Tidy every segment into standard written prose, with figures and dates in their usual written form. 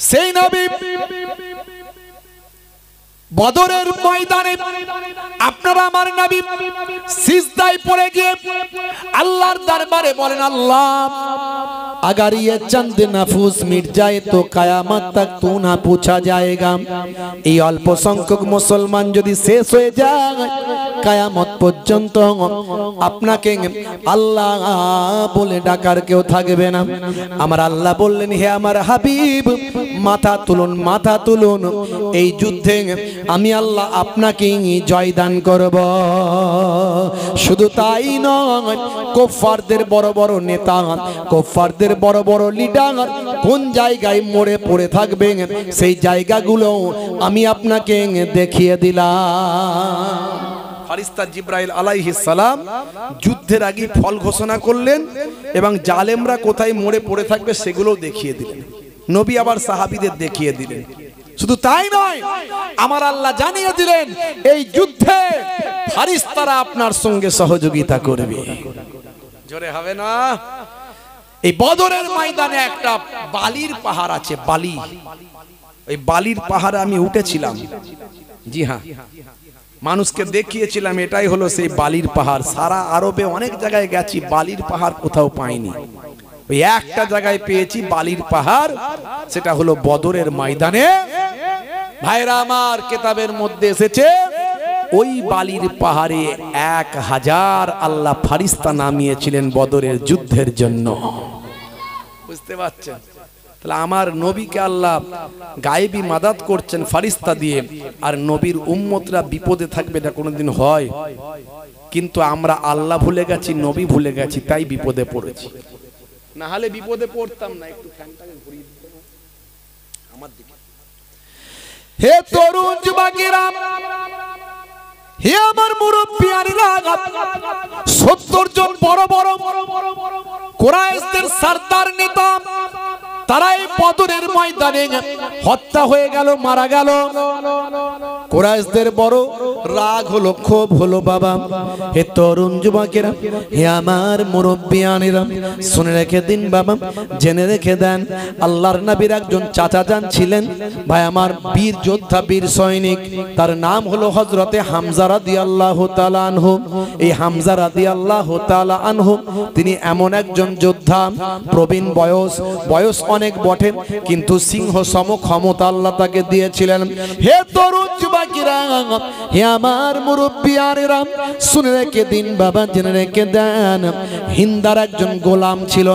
সেই নবী বদরের ময়দানে আপনারা আমার নবী সিজদায় পড়ে গিয়ে আল্লাহর দরবারে বলেন, আল্লাহ अगर ये चंद नफूस मिट जाए तो कयामत तक तू ना पूछा जाएगा। এই অল্প সংখ্যক মুসলমান যদি শেষ হয়ে যায় কিয়ামত পর্যন্ত আপনাকে আল্লাহ বলে ডাকার কেউ থাকবে না। আমার আল্লাহ বললেন, হে আমার হাবিব মাথা তুলুন, মাথা তুলুন, এই যুদ্ধে আমি আল্লাহ আপনাকে জয়দান করব। শুধু তাই নয়, কুফফারদের বড় বড় নেতা, কুফফারদের বড় বড় লিডার কোন জায়গায় মরে পড়ে থাকবে সেই জায়গাগুলো আমি আপনাকে দেখিয়ে দিলাম। ফারিস্তা জিবরাইল আলাইহিস সালাম যুদ্ধের আগে ফল ঘোষণা করলেন এবং জালেমরা কোথায় মরে পড়ে থাকবে সেগুলো দেখিয়ে দিলেন। নবী আবার সাহাবীদের দেখিয়ে দিলেন। শুধু তাই নয়, আমার আল্লাহ জানিয়ে দিলেন এই যুদ্ধে ফারিস্তারা আপনার সঙ্গে সহযোগিতা করবে। জোরে হবে না? এই বদরের ময়দানে একটা বালির পাহাড় আছে, বালি। ওই বালির পাহাড়ে আমি উঠেছিলাম। জি হ্যাঁ, মানুষকে দেখিয়েছিলাম এটাই হলো সেই বালির পাহাড়। সারা আরবে অনেক জায়গায় গেছি, বালির পাহাড় কোথাও পাইনি। ওই একটা জায়গায় পেয়েছি বালির পাহাড়, সেটা হলো বদরের ময়দানে। ভাইরা আমার, কিতাবের মধ্যে এসেছে ওই বালির পাহাড়ে 1000 আল্লাহ ফারিস্তা নামিয়েছিলেন বদরের যুদ্ধের জন্য। বুঝতে পারছেন? তাহলে আমার নবীকে আল্লাহ গায়েবী মাদাত করছেন ফারিস্তা দিয়ে, আর নবীর উম্মতরা বিপদে থাকবে না কোনোদিন হয়? কিন্তু আমরা আল্লাহ ভুলে গেছি, নবী ভুলে গেছি, তাই বিপদে পড়েছি। না হলে বিপদে পড়তাম না। একটু ফ্যানটাকে ঘুরিয়ে দিতে আমার দিকে। হে তরুণ যুবকেরা, হে আমার মুরব্বিয়ানেরা, 70 জন বড় বড় কুরাইশদের সরদার নেতা, তারা এই বদরের ময়দানে হত্যা হয়ে গেল, মারা গেল। কুরাইশদের বড় রাগ হলো, ক্ষোভ হলো। বাবা, হে তরুণ যুবকেরা, হে আমার মুরব্বিয়ানেরা, শুনে রেখে দিন বাবা, জেনে রেখে দেন, আল্লাহর নবীর একজন চাচা যান ছিলেন, ভাই আমার বীর যোদ্ধা, বীর সৈনিক, তার নাম হলো হযরতে হামজা রাদিয়াল্লাহু তাআলা আনহু। এই হামজা রাদিয়াল্লাহু তাআলা আনহু তিনি এমন একজন যোদ্ধা, প্রবীণ বয়স অনেক বটে, কিন্তু সিংহ সম ক্ষমতা আল্লাহ তাকে দিয়েছিলেন। হে তরুণ যুবকেরা, হে আমার মুরব্বিয়ানেরা, শুনে রেখে দিন বাবা, জেনে রেখে দেন, হিন্দার একজন গোলাম ছিল।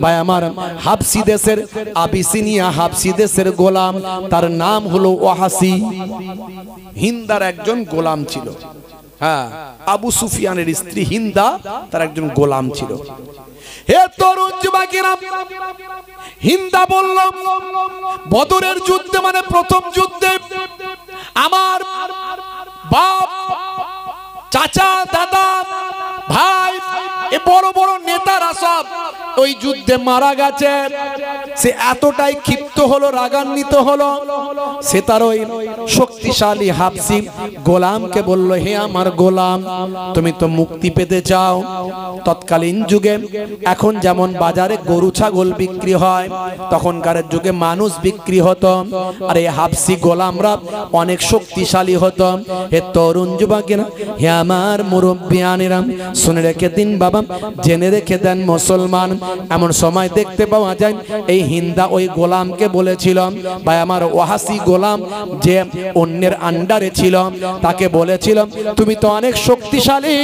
ভাই আমার হাবসি দেশের, আবিসিনিয়া হাবসি দেশের গোলাম, তার নাম হলো ওয়াহাসি। হিন্দার একজন গোলাম ছিল। হ্যাঁ, আবু সুফিয়ানের স্ত্রী হিন্দা, তার একজন গোলাম ছিল। হে তরুণ যুবকেরা, হিন্দা বলল, বদরের যুদ্ধে মানে প্রথম যুদ্ধে আমার বাপ, চাচা, দাদা, ভাই, এ বড় বড় নেতারা সব ওই যুদ্ধে মারা গেছে। সে এতটাই ক্ষিপ্ত হলো, রাগান্বিত হলো, সে তার ওই শক্তিশালী হাবসি গোলামকে বলল, হে আমার গোলাম, তুমি তো মুক্তি পেতে চাও। তৎকালীন যুগে এখন যেমন বাজারে গরু ছাগল বিক্রি হয়, তখনকার যুগে মানুষ বিক্রি হতো, আর এই হাবসি গোলামরা অনেক শক্তিশালী হতো। হে তরুণ যুবকেরা, হে আমার মুরব্বিয়ানেরা, শুনে রেখে দিন বাবা, জেনে রেখে দেন মুসলমান, এমন সময় দেখতে পাওয়া যায় এই হিন্দা ওই গোলামকে বলেছিল, ভাই আমার ওয়াহাসি গোলাম যে অন্যের আন্ডারে ছিল, তাকে বলেছিল, তুমি তো অনেক শক্তিশালী,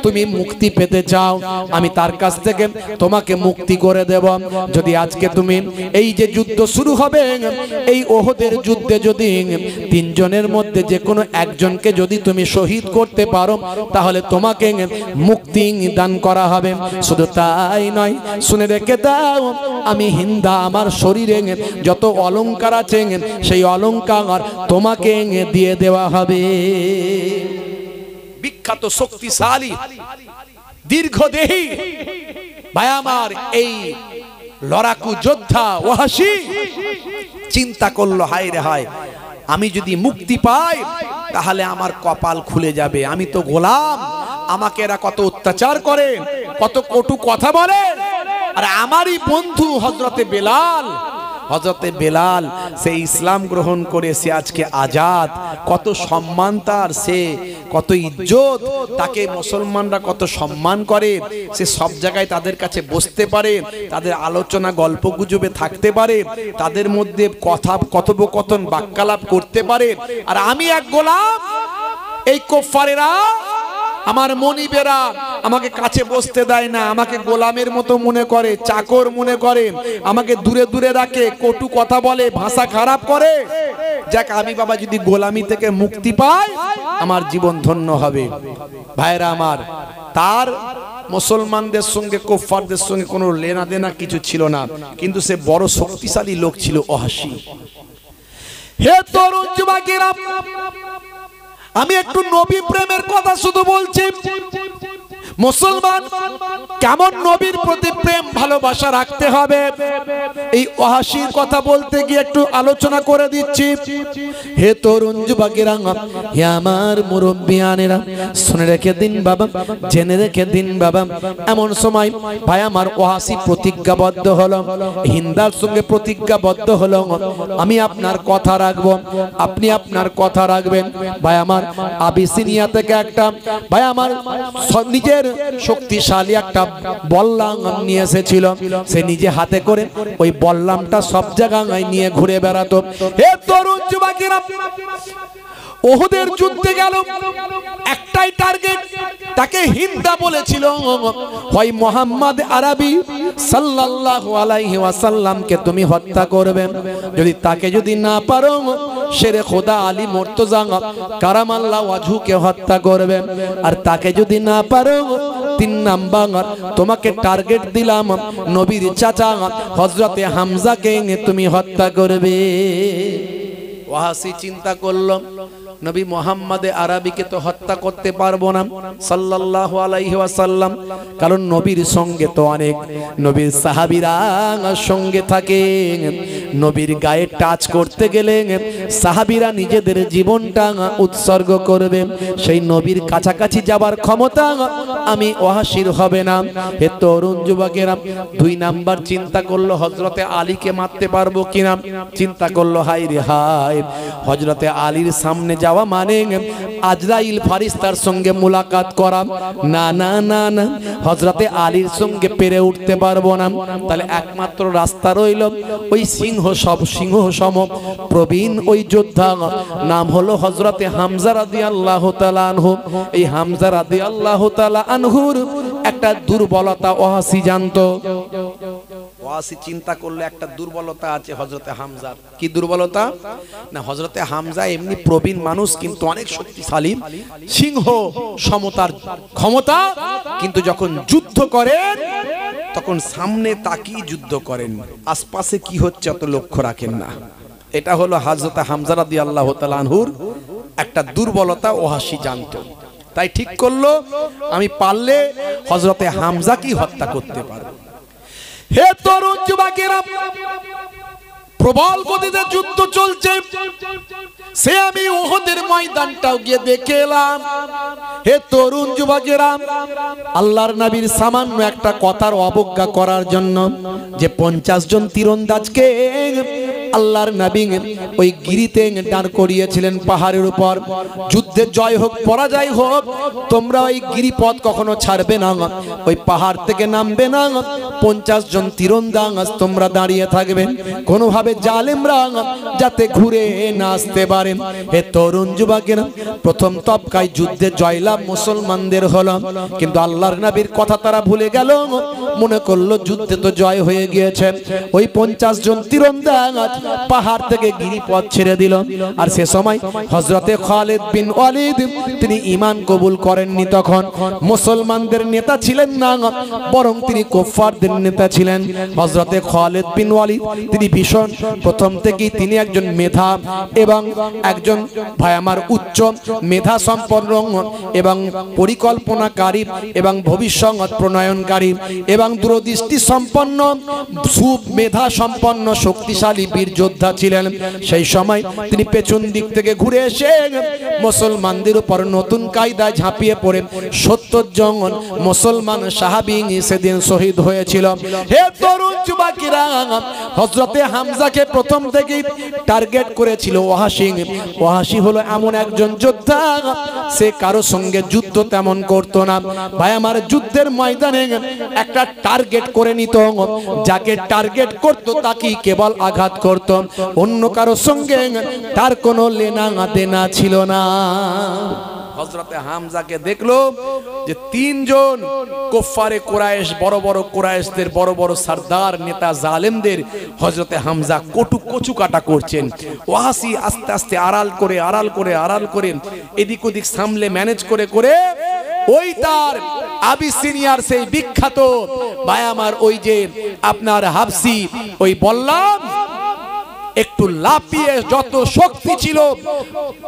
তুমি মুক্তি পেতে চাও, আমি তার কাছ থেকে তোমাকে মুক্তি করে দেব। যদি আজকে তুমি এই যে যুদ্ধ শুরু হবে, এই ওহদের যুদ্ধে যদি 3 জনের মধ্যে যে কোনো একজনকে যদি তুমি শহীদ করতে পারো, তাহলে তোমাকে মুক্তি দান করা হবে। শুধু তাই নয়, শুনে রেখে দাও, আমি হিন্দা, আমার শরীরে যত অলংকার আছে সেই অলংকার তোমাকে দিয়ে দেওয়া হবে। বিখ্যাত, শক্তিশালী, দীর্ঘদেহী ভাই আমার এই লড়াকু যোদ্ধা ওয়াহাসি চিন্তা করলো, হায় রে হায়, আমি যদি মুক্তি পাই তাহলে আমার কপাল খুলে যাবে। আমি তো গোলাম, আমাকে এরা কত অত্যাচার করে, কত কটু কথা বলে, আর আমারই বন্ধু হযরতে বেলাল হযরতে বেলাল সে ইসলাম গ্রহণ করে সে আজকে আজাদ, কত সম্মান তার, সে কত ইজ্জত, তাকে মুসলমানরা কত সম্মান করে, সে সব জায়গায় তাদের কাছে বসতে পারে, তাদের আলোচনা গল্প গুজবে থাকতে পারে, তাদের মধ্যে কথা কথোপকথন বাক্যালাপ করতে পারে। আর আমি এক গোলাম, এই কুফারেরা আমার মনিবেরা আমাকে কাছে বসতে দেয় না, আমাকে গোলামের মতো মনে করে, চাকর মনে করে, আমাকে দূরে দূরে রাখে, কটু কথা বলে, ভাষা খারাপ করে। যাক, আমি বাবা যদি গোলামি থেকে মুক্তি পাই আমার জীবন ধন্য হবে। ভাইরা আমার, তার মুসলমানদের সঙ্গে কুফারদের সঙ্গে কোনো লেনা দেনা কিছু ছিল না, কিন্তু সে বড় শক্তিশালী লোক ছিল ওয়াহশী। হে তরুণ যুবকেরা, আমি একটু নবী প্রেমের কথা শুধু বলছি। মুসলমান কেমন নবীর প্রতি প্রেম ভালোবাসা রাখতে হবে, এই ওয়াহশীর কথা বলতে গিয়ে একটু আলোচনা করে দিচ্ছি। হে তরুণ যুবকেরা, হে আমার মুরব্বিয়ানেরা, শুনে রেখে দিন বাবা, জেনে রেখে দিন বাবা। এমন সময় ভাই আমার ওয়াহশী প্রতিজ্ঞাবদ্ধ হলো, হিন্দার সঙ্গে প্রতিজ্ঞাবদ্ধ হলো, আমি আপনার কথা রাখবো, আপনি আপনার কথা রাখবেন। ভাই আমার আবিসিনিয়া থেকে একটা ভাই আমার নিজের শক্তিশালী একটা বল্লাম নিয়ে এসেছিল, সে নিজে হাতে করে ওই বল্লামটা সব জায়গায় নিয়ে ঘুরে বেড়াতো। হে তরুণ যুবকেরা, ওহুদের যুদ্ধে গেল, একটাই টার্গেট, তাকে হিন্দা বলেছিল, হয় মুহাম্মদ আরবি সাল্লাল্লাহু আলাইহি ওয়াসাল্লামকে তুমি হত্যা করবে, যদি তাকে যদি না পারো শেরে খোদা আলী মুর্তজা কারামাল্লাহু ওয়াজহুকে হত্যা করবে, আর তাকে যদি না পারো 3 নাম্বার তোমাকে টার্গেট দিলাম, নবীর চাচা হযরতে হামজাকে তুমি হত্যা করবে। ওয়াহশী চিন্তা করলো, নবী মুহাম্মদ আরবিকে তো হত্যা করতে পারবো না সাল্লাল্লাহু আলাইহি ওয়াসাল্লাম, কারণ নবীর সঙ্গে তো অনেক নবীর সাহাবীরা সঙ্গে থাকে, নবীর গায়ে টাচ করতে গেলে সাহাবীরা নিজেদের জীবনটা উৎসর্গ করবে, সেই নবীর কাছাকাছি যাবার ক্ষমতা আমি ওয়াহশীর হবে না। হে তরুণ যুবকেরা, 2 নাম্বার চিন্তা করলো, হযরতে আলীকে মারতে পারবো কিনা, চিন্তা করলো, হায় রে হায়, হযরতে আলীর সামনে যাওয়া মানে আজরাইল ফারিস্তার সঙ্গে মুলাকাত করা, না না না না, হযরতে আলীর সঙ্গে পেরে উঠতে পারবো না। তাহলে একমাত্র রাস্তা রইল ওই সিংহ সম প্রবীণ ওই যোদ্ধা, নাম হলো হযরতে হামজা রাদিয়াল্লাহু তাআলা আনহু। এই হামজা রাদিয়াল্লাহু তাআলা আনহুর একটা দুর্বলতা ওয়াহশী জানতো। ওয়াহশী চিন্তা করলে একটা দুর্বলতা আছে হযরতে হামজার। কি দুর্বলতা? না, হযরতে হামজা এমনি প্রবীণ মানুষ, কিন্তু অনেক শক্তিশালী, সিংহ সমতার ক্ষমতা, কিন্তু যখন যুদ্ধ করেন তখন সামনে তাকিয়ে যুদ্ধ করেন, আশপাশে কি হচ্ছে অত লক্ষ্য রাখেন না। এটা হলো হযরতে হামজা রাদিয়াল্লাহু তাআলা আনহুর একটা দুর্বলতা, ওয়াহশী জানতো। তাই ঠিক করলো, আমি পারলে হযরতে হামজাকে হত্যা করতে পারবো। হে তরুণ যুবকেরা, প্রবল গতিতে যুদ্ধ চলছে, সে আমি উহুদের ময়দানটাও গিয়ে দেখে এলাম। হে তরুণ যুবকেরা, আল্লাহর নবীর সামান্য একটা কথার অবজ্ঞা করার জন্য যে 50 জন তীরন্দাজকে আল্লাহর নবী ওই গিরিতে দাঁড় করিয়েছিলেন পাহাড়ের উপর, যুদ্ধে জয় হোক পরাজয় হোক তোমরা ওই গিরিপথ কখনো ছাড়বে না, ওই পাহাড় থেকে নামবে না, 50 জন তীরন্দাজ তোমরা দাঁড়িয়ে থাকবে, কোনোভাবে জালেমরা যাতে ঘুরে না আসতে পারে। হে তরুণ যুবকেরা, প্রথম তবকায় যুদ্ধে জয়লাভ মুসলমানদের হলো, কিন্তু আল্লাহর নবীর কথা তারা ভুলে গেল, মনে করলো যুদ্ধে তো জয় হয়ে গিয়েছে। ওই 50 জন তীরন্দাজ পাহাড় থেকে গিরিপথ ছেড়ে দিল। আর সে সময় হযরতে খালিদ বিন ওয়ালিদ তিনি ঈমান কবুল করেননি, তখন মুসলমানদের নেতা ছিলেন না, বরং তিনি কুফফারদের নেতা ছিলেন। হযরতে খালিদ বিন ওয়ালিদ তিনি ভীষণ প্রথম থেকেই তিনি একজন মেধা এবং একজন ভাই আমার উচ্চ মেধা সম্পন্ন এবং পরিকল্পনাকারী এবং ভবিষ্যৎ প্রণয়নকারী এবং দূরদৃষ্টি সম্পন্ন সুমেধা সম্পন্ন শক্তিশালী বীর যোদ্ধা ছিলেন। সেই সময় তিনি পেছন দিক থেকে ঘুরে এসে মুসলমানদের উপর নতুন কায়দায় ঝাঁপিয়ে পড়ে 70 জন মুসলমান সাহাবী সেদিন শহীদ হয়েছিল। ছিল। হে তরুণ যুবকেরা, হযরতে হামজাকে প্রথম থেকেই টার্গেট করেছিল ওয়াহাশী। ওয়াহাশী হলো এমন একজন যোদ্ধা, সে কারো সঙ্গে যুদ্ধ তেমন করতো না। ভাই আমার, যুদ্ধের ময়দানে একটা টার্গেট করে নিত, যাকে টার্গেট করতো তাকেই কেবল আঘাত করত, অন্য কারো সঙ্গে তার কোনো লেনা দেনা ছিল না। হযরতে হামজাকে দেখলো যে তিনজন কুফারে কুরাইশ, বড় বড় কুরাইশদের বড় বড় সরদার নেতা জালেমদের হযরতে হামজা কচু কাটা করছেন। ওয়াহাশী আস্তে আস্তে আড়াল করে এদিক ওদিক সামলে ম্যানেজ করে ওই তার আবিসিনিয়ার সেই বিখ্যাত ভাই আমার, ওই যে আপনার হাবসি, ওই বললাম একটু লাফিয়ে যত শক্তি ছিল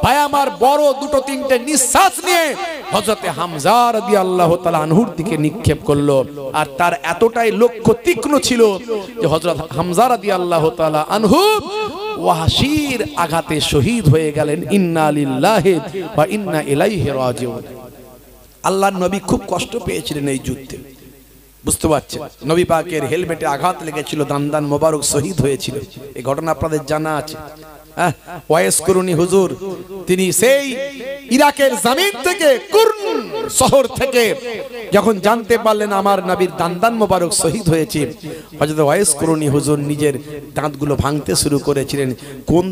ভাই আমার, বড় দুটো তিনটে নিঃশ্বাস নিয়ে হযরতে হামজা রাদিয়াল্লাহু তাআলা আনহুর দিকে নিক্ষেপ করলো। আর তার এতটাই লক্ষ্য তীক্ষ্ণ ছিল যে হযরত হামজা রাদিয়াল্লাহু তাআলা আনহু ওয়াহাশীর আঘাতে শহীদ হয়ে গেলেন। ইন্না লিল্লাহি ওয়া ইন্না ইলাইহি রাজিউন। আল্লাহর নবী খুব কষ্ট পেয়েছিলেন এই যুদ্ধে, বুঝতে পারছেন? নবী পাকের হেলমেটে আঘাত লেগেছিল, দান মোবারক শহীদ হয়েছিল। এই ঘটনা আপনাদের জানা আছে। ওয়াইস কুরুনি হুজুর, তিনি সেই ইরাকের জমিন থেকে, কুর্ন শহর থেকে যখন জানতে পারলেন আমার নবীর দান মোবারক শহীদ হয়েছে, হযরত ওয়াইস কুরুনি হুজুর নিজের দাঁতগুলো ভাঙতে শুরু করেছিলেন। কোন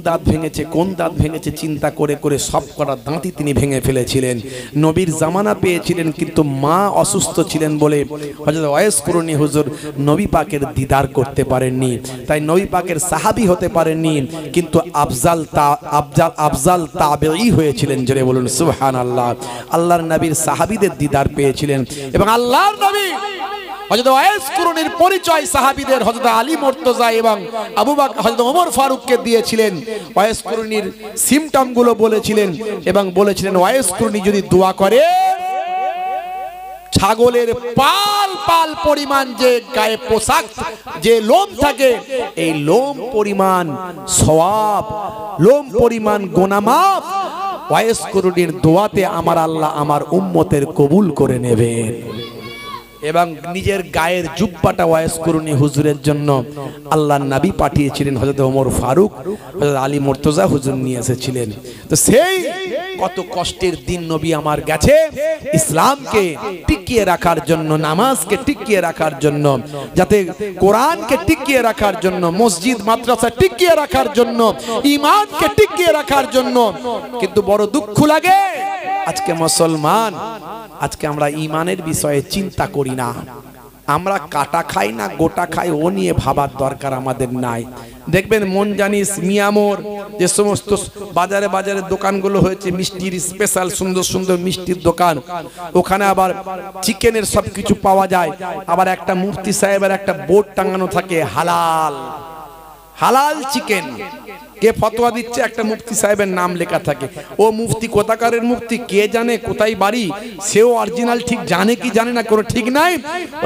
দাঁত ভেঙেছে চিন্তা করে সব কটা দাঁতই তিনি ভেঙে ফেলেছিলেন। নবীর জামানা পেয়েছিলেন, কিন্তু মা অসুস্থ ছিলেন বলে হযরত ওয়াইস কুরুনি হুজুর নবী পাকের দিদার করতে পারেননি, তাই নবী পাকের সাহাবী হতে পারেননি, কিন্তু আফজাল তাবেঈ হয়েছিলেন। জোরে বলুন সুবহানাল্লাহ। আল্লাহর নবীর সাহাবীদের দিদার পেয়েছিলেন, এবং আল্লাহর নবী হযরত ওয়াইস কুরুনির পরিচয় সাহাবীদের হযরত আলী মুর্তজা এবং আবু বকর, হযরত ওমর ফারুককে দিয়েছিলেন। ওয়াইস কুরুনির সিম্পটম গুলো বলেছিলেন, এবং বলেছিলেন ওয়াইস কুরুনি যদি দোয়া করে, ছাগলের পাল পরিমাণ যে গায়ে পোশাক, যে লোম থাকে, এই লোম পরিমাণ সওয়াব, লোম পরিমাণ গুনাহমাফ ওয়াইস কুরুনির দোয়াতে আমার আল্লাহ আমার উম্মতের কবুল করে নেবেন। এবং নিজের গায়ের জুব্বাটা ওয়াইস কুরুনি হুজুরের জন্য আল্লাহর নবী পাঠিয়েছিলেন। হযরত ওমর ফারুক, হযরত আলী মুর্তজা হুজুর নিয়ে এসেছিলেন। তো সেই কত কষ্টের দিন নবী আমার গেছে ইসলামকে টিকিয়ে রাখার জন্য, নামাজকে টিকিয়ে রাখার জন্য, যাতে কোরআনকে টিকিয়ে রাখার জন্য, মসজিদ মাদ্রাসা টিকিয়ে রাখার জন্য, ঈমানকে টিকিয়ে রাখার জন্য। কিন্তু বড় দুঃখ লাগে আজকে মুসলমান, আজকে আমরা ঈমানের বিষয়ে চিন্তা করি না। আমরা কাটা খাই না গোটা খাই, ও নিয়ে ভাবার দরকার আমাদের নাই। দেখবেন মনজানিস, মিয়ামোর, যে সমস্ত বাজারে বাজারে দোকানগুলো হয়েছে মিষ্টির, স্পেশাল সুন্দর সুন্দর মিষ্টির দোকান, ওখানে আবার চিকেনের সবকিছু পাওয়া যায়। আবার একটা মুফতি সাহেবের একটা বোর্ড টাঙানো থাকে, হালাল হালাল চিকেন। কে ফতোয়া দিচ্ছে, একটা মুফতি সাহেবের নাম লেখা থাকে। ও মুফতি কোথাকারের মুফতি কে জানে, কোথায় বাড়ি, সেও অরিজিনাল ঠিক জানে কি জানে না কোনো ঠিক নাই।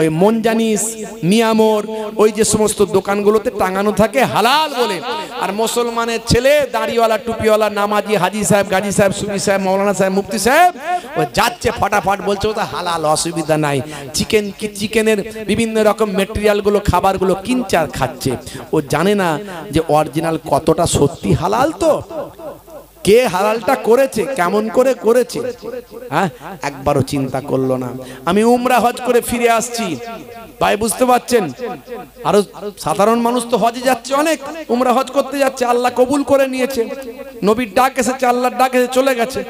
ওই মনজানিস, মিয়ামোর, ওই যে সমস্ত দোকানগুলোতে টাঙানো থাকে হালাল বলে। আর মুসলমানের ছেলে, দাড়িওয়ালা, টুপিওয়ালা, নামাজি, হাজি সাহেব, গাজী সাহেব, সুফি সাহেব, মৌলানা সাহেব, মুফতি সাহেব, ও যাচ্ছে ফাটাফাট বলছে ওটা হালাল, অসুবিধা নাই। চিকেনের বিভিন্ন রকম মেটেরিয়ালগুলো, খাবারগুলো কিনছে আর খাচ্ছে। ও জানে না যে অরিজিনাল কতটা সত্যি হালাল, তো কে হালালটা করেছে, কেমন করে করেছে, হ্যাঁ, একবারও চিন্তা করলো না। আমি উমরা হজ করে ফিরে আসছি ভাই, বুঝতে পারছেন? আরো সাধারণ মানুষ তো হজে যাচ্ছে, অনেক উমরা হজ করতে যাচ্ছে, আল্লাহ কবুল করে নিয়েছে, নবীর ডাক এসেছে, আল্লাহর ডাক এসে চলে গেছে।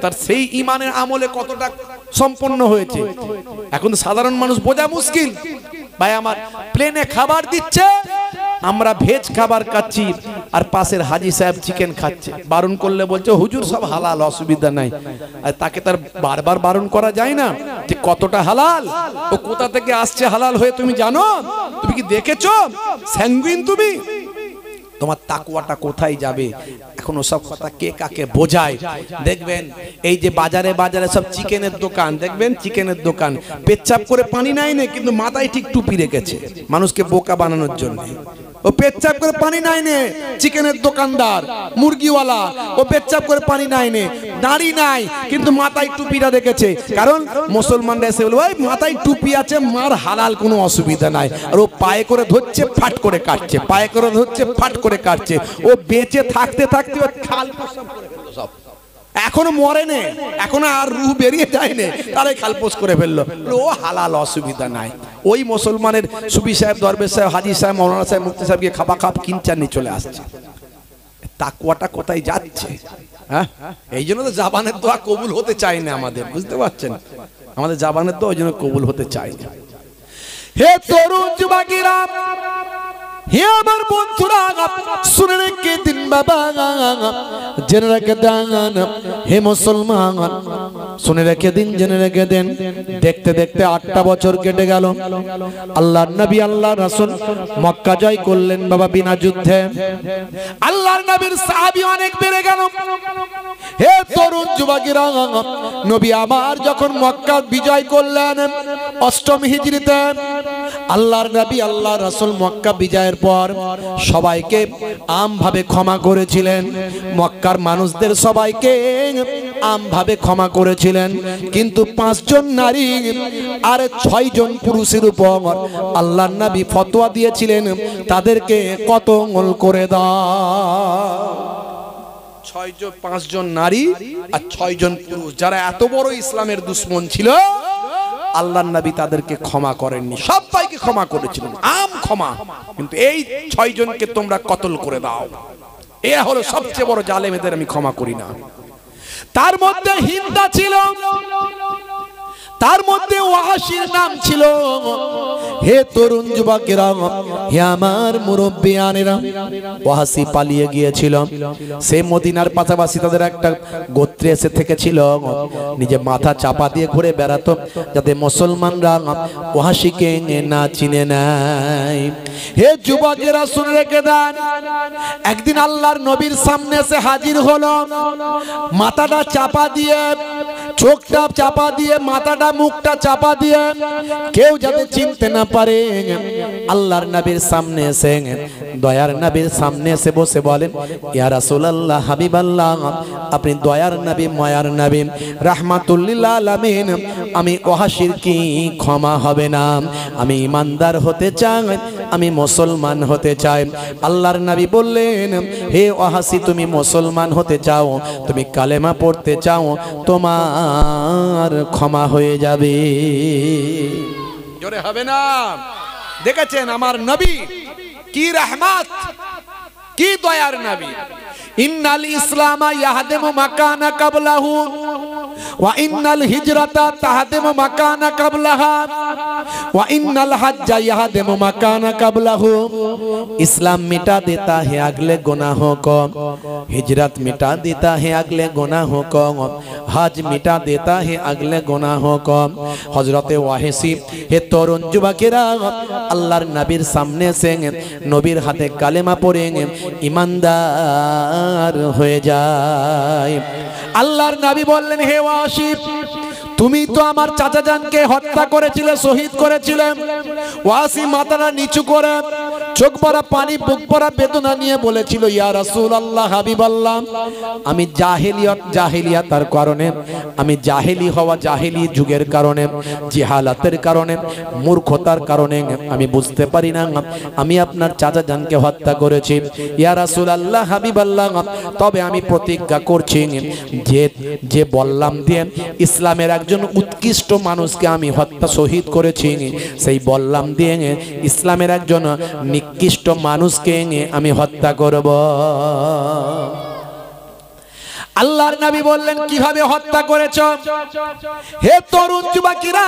তার সেই ঈমানের আমলে কতটা সম্পন্ন হয়েছে এখন সাধারণ মানুষ বোঝা মুশকিল। ভাই আমার, প্লেনে খাবার দিচ্ছে, আমরা ভেজ খাবার খাচ্ছি, আর পাশের হাজি সাহেব চিকেন খাচ্ছে। বারণ করলে বলছে হুজুর সব হালাল, অসুবিধা নাই। আর তাকে তার বারবার বারণ করা যায় না যে কতটা হালাল, ও কোথা থেকে আসছে হালাল হয়ে, তুমি জানো? তুমি কি দেখেছো? স্যাঙ্গুইন তুমি, তোমার তাকওয়াটা কোথায় যাবে? এখন ওসব কথা কে কাকে বোঝায়? দেখবেন এই যে বাজারে বাজারে সব চিকেনের দোকান, দেখবেন চিকেনের দোকান, পেচ্ছাপ করে পানি নাই না, কিন্তু মাথায় ঠিক টুপি রেখেছে মানুষকে বোকা বানানোর জন্য। ও পেচ্ছাপ করে পানি নাই নে। চিকেনের দোকানদার, মুরগিওয়ালা, ও পেচ্ছাপ করে পানি নাই নে, দাড়ি নাই কিন্তু মাথায় টুপিটা রেখেছে, কারণ মুসলমানরা এসে বলে ওই মাথায় টুপি আছে, মার হালাল, কোনো অসুবিধা নাই। আর ও পায়ে করে ধরছে, ফাট করে কাটছে, পায়ে করে ধরছে, ফাট করে কাটছে। ও বেঁচে থাকতে থাকতে ও খাল প্রসব করে ফেললো সব। এখনো মরে নে, এখনো আর রুহ বেরিয়ে যায়নি, তারাই খালপোস করে ফেললো। ও হালাল, অসুবিধা নাই। ওই মুসলমানের সুফি সাহেব, দরবেশ সাহেব, হাজি সাহেব, মৌলানা সাহেব, মুফতি সাহেবকে খাপা খাপ কিনচার নিয়ে চলে আসছে। তাকওয়াটা কোথায় যাচ্ছে? হ্যাঁ, এই জন্য তো জাবানের দোয়া কবুল হতে চায় না আমাদের, বুঝতে পারছেন? আমাদের জাবানের দোয়া ওই জন্য কবুল হতে চায় না। হে তরুণ যুবকেরা, হে আমার বন্ধুরা, শুনে রেখে দিন বাবা, জেনে রেখে দেন। হে মুসলমান, শুনে রেখে দিন, জেনে রেখে দেন। দেখতে দেখতে 8টা বছর কেটে গেল। আল্লাহর নবী, আল্লাহর রাসূল মক্কা জয় করলেন বাবা বিনা যুদ্ধে। আল্লাহর নবীর সাহাবী অনেক বেড়ে গেল। হে তরুণ যুবকেরা, নবী আমার যখন মক্কা বিজয় করলেন 8ম হিজরিতে, আল্লাহর নবী, আল্লাহর রাসূল মক্কা বিজয়ের পর সবাইকে আমভাবে ক্ষমা করেছিলেন। মক্কার মানুষদের সবাইকে আমভাবে ক্ষমা করেছিলেন, কিন্তু 5 জন নারী আর 6 জন পুরুষের উপর আল্লাহর নবী ফতোয়া দিয়েছিলেন তাদেরকে কতল করে দাও। 5 জন নারী আর 6 জন পুরুষ, যারা এত বড় ইসলামের দুশমন ছিল, আল্লাহর নবী তাদেরকে ক্ষমা করেননি, সবাইকে ক্ষমা করেছিলেন, আম ক্ষমা, কিন্তু এই 6 জনকে তোমরা কতল করে দাও। এরা হলো সবচেয়ে বড় জালেম, এদের আমি ক্ষমা করি না। তার মধ্যে হিন্দা ছিল, তার মধ্যে ওয়াহাশির নাম ছিল। হে তরুণ যুবকেরা, হে আমার মুরব্বিয়ানেরা, ওয়াহাশি পালিয়ে গিয়েছিল। সে মদিনার পাশাপাশি তাদের একটা গোত্রে এসে থেকেছিল, নিজে মাথা চাপা দিয়ে ঘুরে বেড়াতো যাতে মুসলমানরা ওয়াহাশিকে না চিনে নেয়। হে যুবকেরা, শুনে রেখে দেন, একদিন আল্লাহর নবীর সামনে এসে হাজির হলো, মাথাটা চাপা দিয়ে, চোখটা চাপা দিয়ে, মাথাটা মুখটা চাপা দিয়ে, কেউ যাতে চিনতে না পারে। আল্লাহর নবীর সামনে এসে, দয়ার নবীর সামনে এসে বসে বলেন, ইয়া রাসূলুল্লাহ, হাবিবাল্লাহ, আপনি দয়ার নবী, মায়ার নবী, রাহমাতুল লিল আলামিন, আমি ওয়াহাশির কি ক্ষমা হবে না? আমি ইমানদার হতে চাই, আমি মুসলমান হতে চাই। আল্লাহর নবী বললেন, হে ওয়াহাশি, তুমি মুসলমান হতে চাও, তুমি কালেমা পড়তে চাও, তোমার ক্ষমা হয়ে যাবে। জোরে হবে না? দেখেছেন আমার নবী কি রহমত, কি দয়ার নবী। ইন্নাল ইসলামা ইয়াহদিমু মাকানা কাবলাহু ওয়া ইন্নাল হিজরাতা তাহদিমু মাকানা কাবলাহা ওয়া ইন্নাল হজ্জা ইয়াহদিমু মাকানা কাবলাহু। इस्लाम मिटा देता है अगले गुनाहों को, हिजरत मिटा देता है अगले गुनाहों को, हज मिटा देता है अगले गुनाहों को। हजरत वाहिसी, हे तरुण जुबकेरा, अल्लाहर नबीर सामने से नबीर हाथे कालेमा पड़ेंगे, ईमानदार হয়ে যায়। আল্লাহর নবী বললেন, হে ওয়াহাশি, তুমি তো আমার চাচা জানকে হত্যা করেছিলে, শহীদ করেছিলে। ওয়াহাশি মাথাটা নিচু করে, চোখ ভরা পানি, বুক ভরা বেদনা নিয়ে বলেছিল, ইয়া রাসূলুল্লাহ, হাবিবাল্লাহ, আমি জাহেলিয়াতার কারণে, আমি জাহেলি হওয়া, জাহেলি যুগের কারণে, জিহালাতের কারণে, মূর্খতার কারণে আমি বুঝতে পারি না আমি আপনার চাচা জানকে হত্যা করেছি। ইয়া রাসূলুল্লাহ, হাবিবাল্লাহ, তবে আমি প্রতিজ্ঞা করছি যে বললাম দিয়ে ইসলামের একজন উৎকৃষ্ট মানুষকে আমি হত্যা, শহীদ করেছি, সেই বললাম দিয়ে ইসলামের একজন নিকৃষ্ট মানুষকে আমি হত্যা করব। আল্লাহর নবী বললেন, কিভাবে হত্যা করেছো? হে তরুণ যুবকেরা,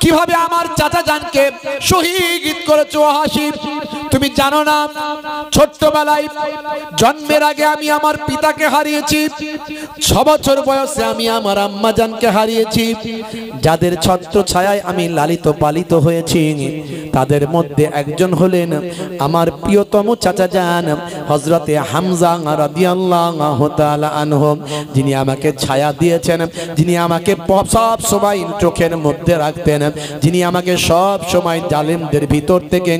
কিভাবে আমার চাচা জানকে শহীদ করেছো? ওয়াহাশি, তুমি জানো না, ছোট্টবেলায় জন্মের আগে আমি আমার পিতাকে হারিয়েছি, 6 বছর বয়সে আমি আমার আম্মা জানকে হারিয়েছি, যাদের ছত্র ছায়ায় আমি লালিত পালিত হয়েছি তাদের মধ্যে একজন হলেন আমার প্রিয়তম চাচা যান হযরতে হামজা রাদিয়াল্লাহু তাআলা আনহু, যিনি আমাকে ছায়া দিয়েছেন, যিনি আমাকে সব সময় চোখের মধ্যে রাখতেন, যিনি আমাকে সব সময় জালেমদের ভিতর থেকে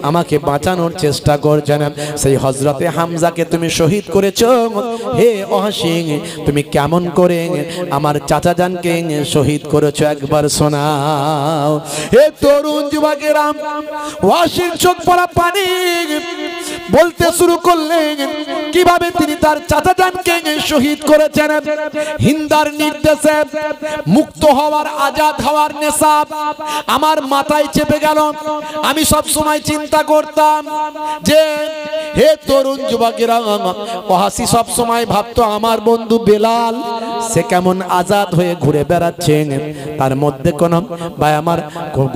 আমাকে বাঁচানোর চেষ্টা করছেন। সেই হযরতে হামজাকে তুমি শহীদ করেছো। হে অহাসিং, তুমি কেমন করে আমার চাচা জানকে শহীদ করেছো একবার শোনাও। হে তরুণ যুবকেরা, ওয়াসির চোখ পড়া পানি বলতে শুরু করলেন কিভাবে তিনি তার চাচা জানকে শহীদ করেছেন। হিন্দার নির্দেশে মুক্ত হওয়ার, আজাদ হওয়ার নেশা আমার মাথায় চেপে গেল। আমি সব সময় চিন্তা করতাম যে হে তরুণ যুবকেরা, ওয়াসি সব সময় ভাবতো আমার বন্ধু বেলাল সে কেমন আজাদ হয়ে ঘুরে বেড়াচ্ছেন, তার মধ্যে কোন ভাই আমার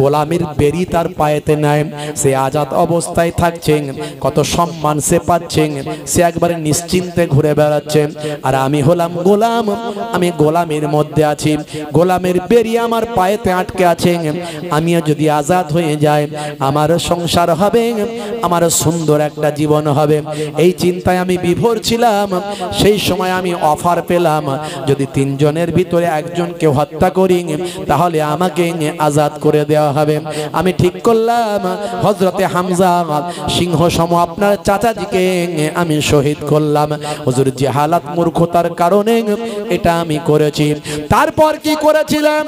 গোলামির বেরি তার পায়েতে নাই, সে আজাদ অবস্থায় থাকছেন, কত সম্মান সে পাচ্ছেন, সে একবারে নিশ্চিন্তে ঘুরে বেড়াচ্ছেন। আর আমি হলাম গোলাম, আমি গোলামের মধ্যে আছি, গোলামের বেরি আমার পায়েতে আটকে আছে। আমিও যদি আজাদ হয়ে যাই আমার সংসার হবে, আমার সুন্দর একটা জীবন হবে। এই চিন্তায় আমি বিভোর ছিলাম। সেই সময় আমি অফার পেলাম, যদি তিনজনের ভিতরে একজনকে হত্যা করি তাহলে আমাকে আজাদ করে দেওয়া হবে। আমি ঠিক করলাম হযরতে হামজা সিংহ সম আপনার চাচাজিকে আমি শহীদ করলাম। হুজুর জাহালাত মূর্খতার কারণে এটা আমি করেছি। তারপর কি করেছিলাম,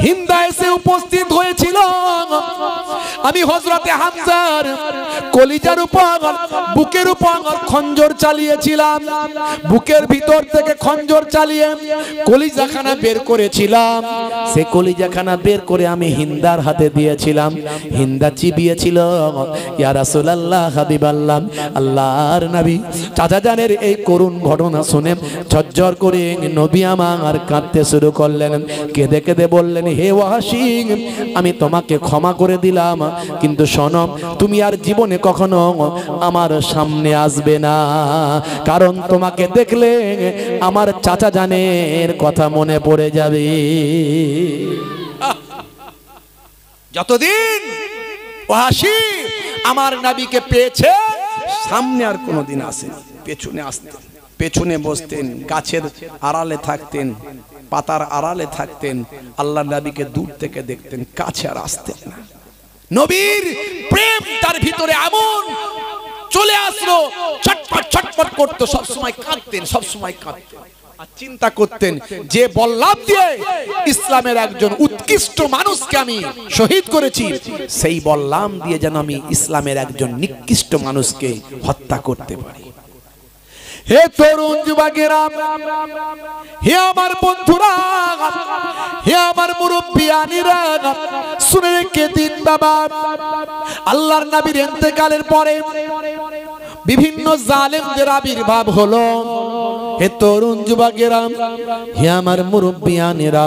হিন্দা এসে উপস্থিত হয়েছিল। আমি হযরতে হামজার কলিজার উপর, বুকের উপর খঞ্জর চালিয়েছিলাম। বুকের ভিতর থেকে খঞ্জর চালিয়ে কলিজাখানা বের করেছিলাম। সে কলিজাখানা বের করে আমি হিন্দার হাতে দিয়েছিলাম। হিন্দা চিবিয়েছিল, ইয়া রাসূলুল্লাহ, হাবিবাল্লাহ, আল্লাহর নবী। চাচা জানের এই করুণ ঘটনা শুনে ঝরঝর করে নবী আমার কাঁদতে শুরু করলেন। কেঁদে কেঁদে বললেন, হে ওয়াসি, আমি তোমাকে ক্ষমা করে দিলাম, কিন্তু শোনো, তুমি আর জীবনে কখনো আমার সামনে আসবে না, কারণ তোমাকে দেখলে আমার চাচা জানের কথা মনে পড়ে যাবে। যতদিন ওয়াসি আমার নবীকে পেয়েছে, সামনে আর কোনোদিন আসেনি, পেছনে আসতেন, পেছনে বসতেন, গাছের আড়ালে থাকতেন, পাতার আড়ালে থাকতেন, আল্লাহর নবীকে দূর থেকে দেখতেন, কাছে আর আসতেন না। নবীর প্রেম তার ভিতরে এমন চলে আসলো, ছটফট ছটফট করতো, সবসময় কাঁদতেন, সবসময় কাঁদতেন। আর চিন্তা করতেন যে বল্লাম দিয়ে ইসলামের একজন উৎকৃষ্ট মানুষকে আমি শহীদ করেছি, সেই বল্লাম দিয়ে যেন আমি ইসলামের একজন নিকৃষ্ট মানুষকে হত্যা করতে পারি। হে তরুণ যুবকেরা, হে আমার বন্ধুরা, হে আমার মুরব্বিয়ানিরা, শুনে রেখে দিন বাবা, আল্লাহর নবীর ইন্তেকালের পরে বিভিন্ন জালেমদের আবির্ভাব হলো। হে তরুণ যুবকেরা, হে আমার মুরব্বিয়ানিরা,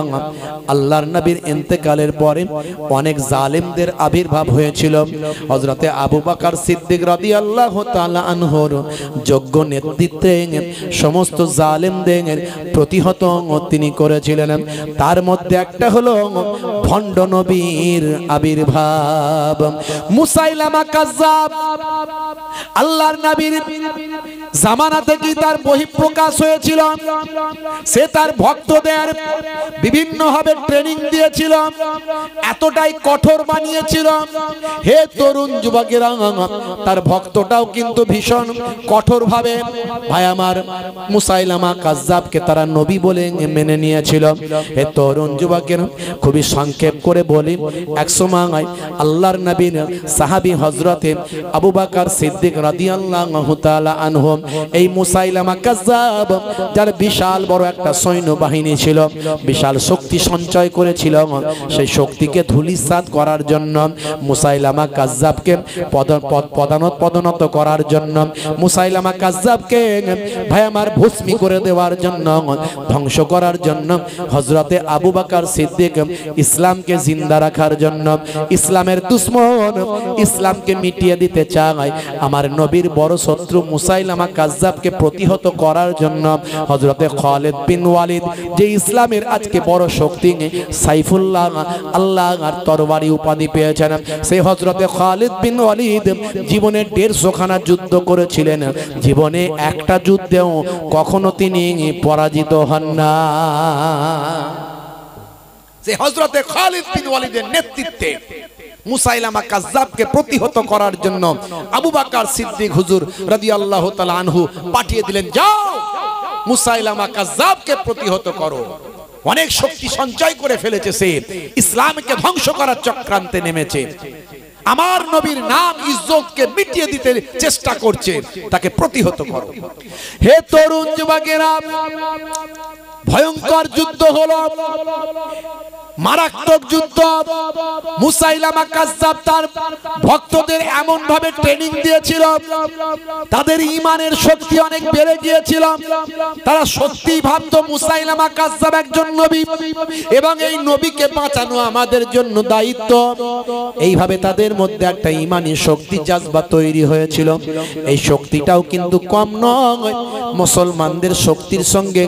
আল্লাহর নবীর ইন্তেকালের পরে অনেক জালেমদের আবির্ভাব হয়েছিল। হযরতে আবু বকর সিদ্দিক রাদিয়াল্লাহু তাআলা আনহুর যোগ্য নেতৃত্বে সমস্ত জালেমদের প্রতিহত তিনি করেছিলেন। তার মধ্যে একটা হলো ভণ্ড নবীর আবির্ভাব, মুসাইলামা কাজ্জাব। আল্লাহর নবীর জামানা থেকে তার বহিঃপ্রকাশ হয়েছিল। সে তার ভক্তদের বিভিন্ন ভাবে ট্রেনিং দিয়েছিল, এতটাই কঠোর বানিয়েছিল। হে তরুণ যুবকেরা, তার ভক্তটাও কিন্তু ভীষণ কঠোর ভাবে ভাই আমার মুসাইলামা কাজ্জাবকে তারা নবী বলে মেনে নিয়েছিল। হে তরুণ যুবকেরা, খুবই সংক্ষেপ করে বলি, একসময় আল্লাহর নবীর সাহাবী হযরতে আবু বকর সিদ্দিক রাদিয়াল্লাহু তাআলা আনহু, এই মুসাইলামা কাজ্জাব যার বিশাল বড় একটা সৈন্যবাহিনী ছিল, বিশাল শক্তি সঞ্চয় করেছিল, সেই শক্তিকে ধূলিসাৎ করার জন্য, মুসাইলামা কাজ্জাবকে পদোন্নত করার জন্য, মুসাইলামা কাজ্জাবকে ভাই আমার ভস্মী করে দেওয়ার জন্য, ধ্বংস করার জন্য হযরতে আবু বকর সিদ্দিক ইসলামকে জিন্দা রাখার জন্য, ইসলামের দুশমন ইসলামকে মিটিয়ে দিতে চায়, আমার নবীর বড় শত্রু মুসাইলামা কাজ্জাবকে প্রতিহত করার জন্য হযরতে খালিদ বিন ওয়ালিদ যে ইসলামের আজকে বড় শক্তি সাইফুল্লাহ আল্লাহর তরবারি উপাধি পেয়েছেন, সেই হযরতে খালিদ বিন ওয়ালিদ জীবনে 150 খানা যুদ্ধ করেছিলেন, জীবনে একটা যুদ্ধেও কখনো তিনি পরাজিত হন না। যে হযরতে খালিদ বিন ওয়ালিদের নেতৃত্বে মুসাইলামা কাজ্জাবকে প্রতিহত করার জন্য আবু বকর সিদ্দিক হুজুর রাদিয়াল্লাহু তাআলা আনহু পাঠিয়ে দিলেন, যাও মুসাইলামা কাজ্জাবকে প্রতিহত করো। অনেক শক্তি সঞ্চয় করে ফেলেছে, সে ইসলামকে ধ্বংস করার চক্রান্তে নেমেছে, আমার নবীর নাম ইজ্জতকে মিটিয়ে দিতে চেষ্টা করছে, তাকে প্রতিহত করো। হে তরুণ যুবকেরা, ভয়ঙ্কর যুদ্ধ হলো, মারাত্মক যুদ্ধ। মুসাইলামা কাজ্জাব তার ভক্তদের এমন ভাবে ট্রেনিং দিয়েছিল, তাদের ঈমানের শক্তি অনেক বেড়ে গিয়েছিল, তারা সত্যি ভাবতো মুসাইলামা কাজ্জাব একজন নবী এবং এই নবীকে বাঁচানো আমাদের জন্য দায়িত্ব। এইভাবে তাদের মধ্যে একটা ঈমানি শক্তি জাজবা তৈরি হয়েছিল। এই শক্তিটাও কিন্তু কম নয়, মুসলমানদের শক্তির সঙ্গে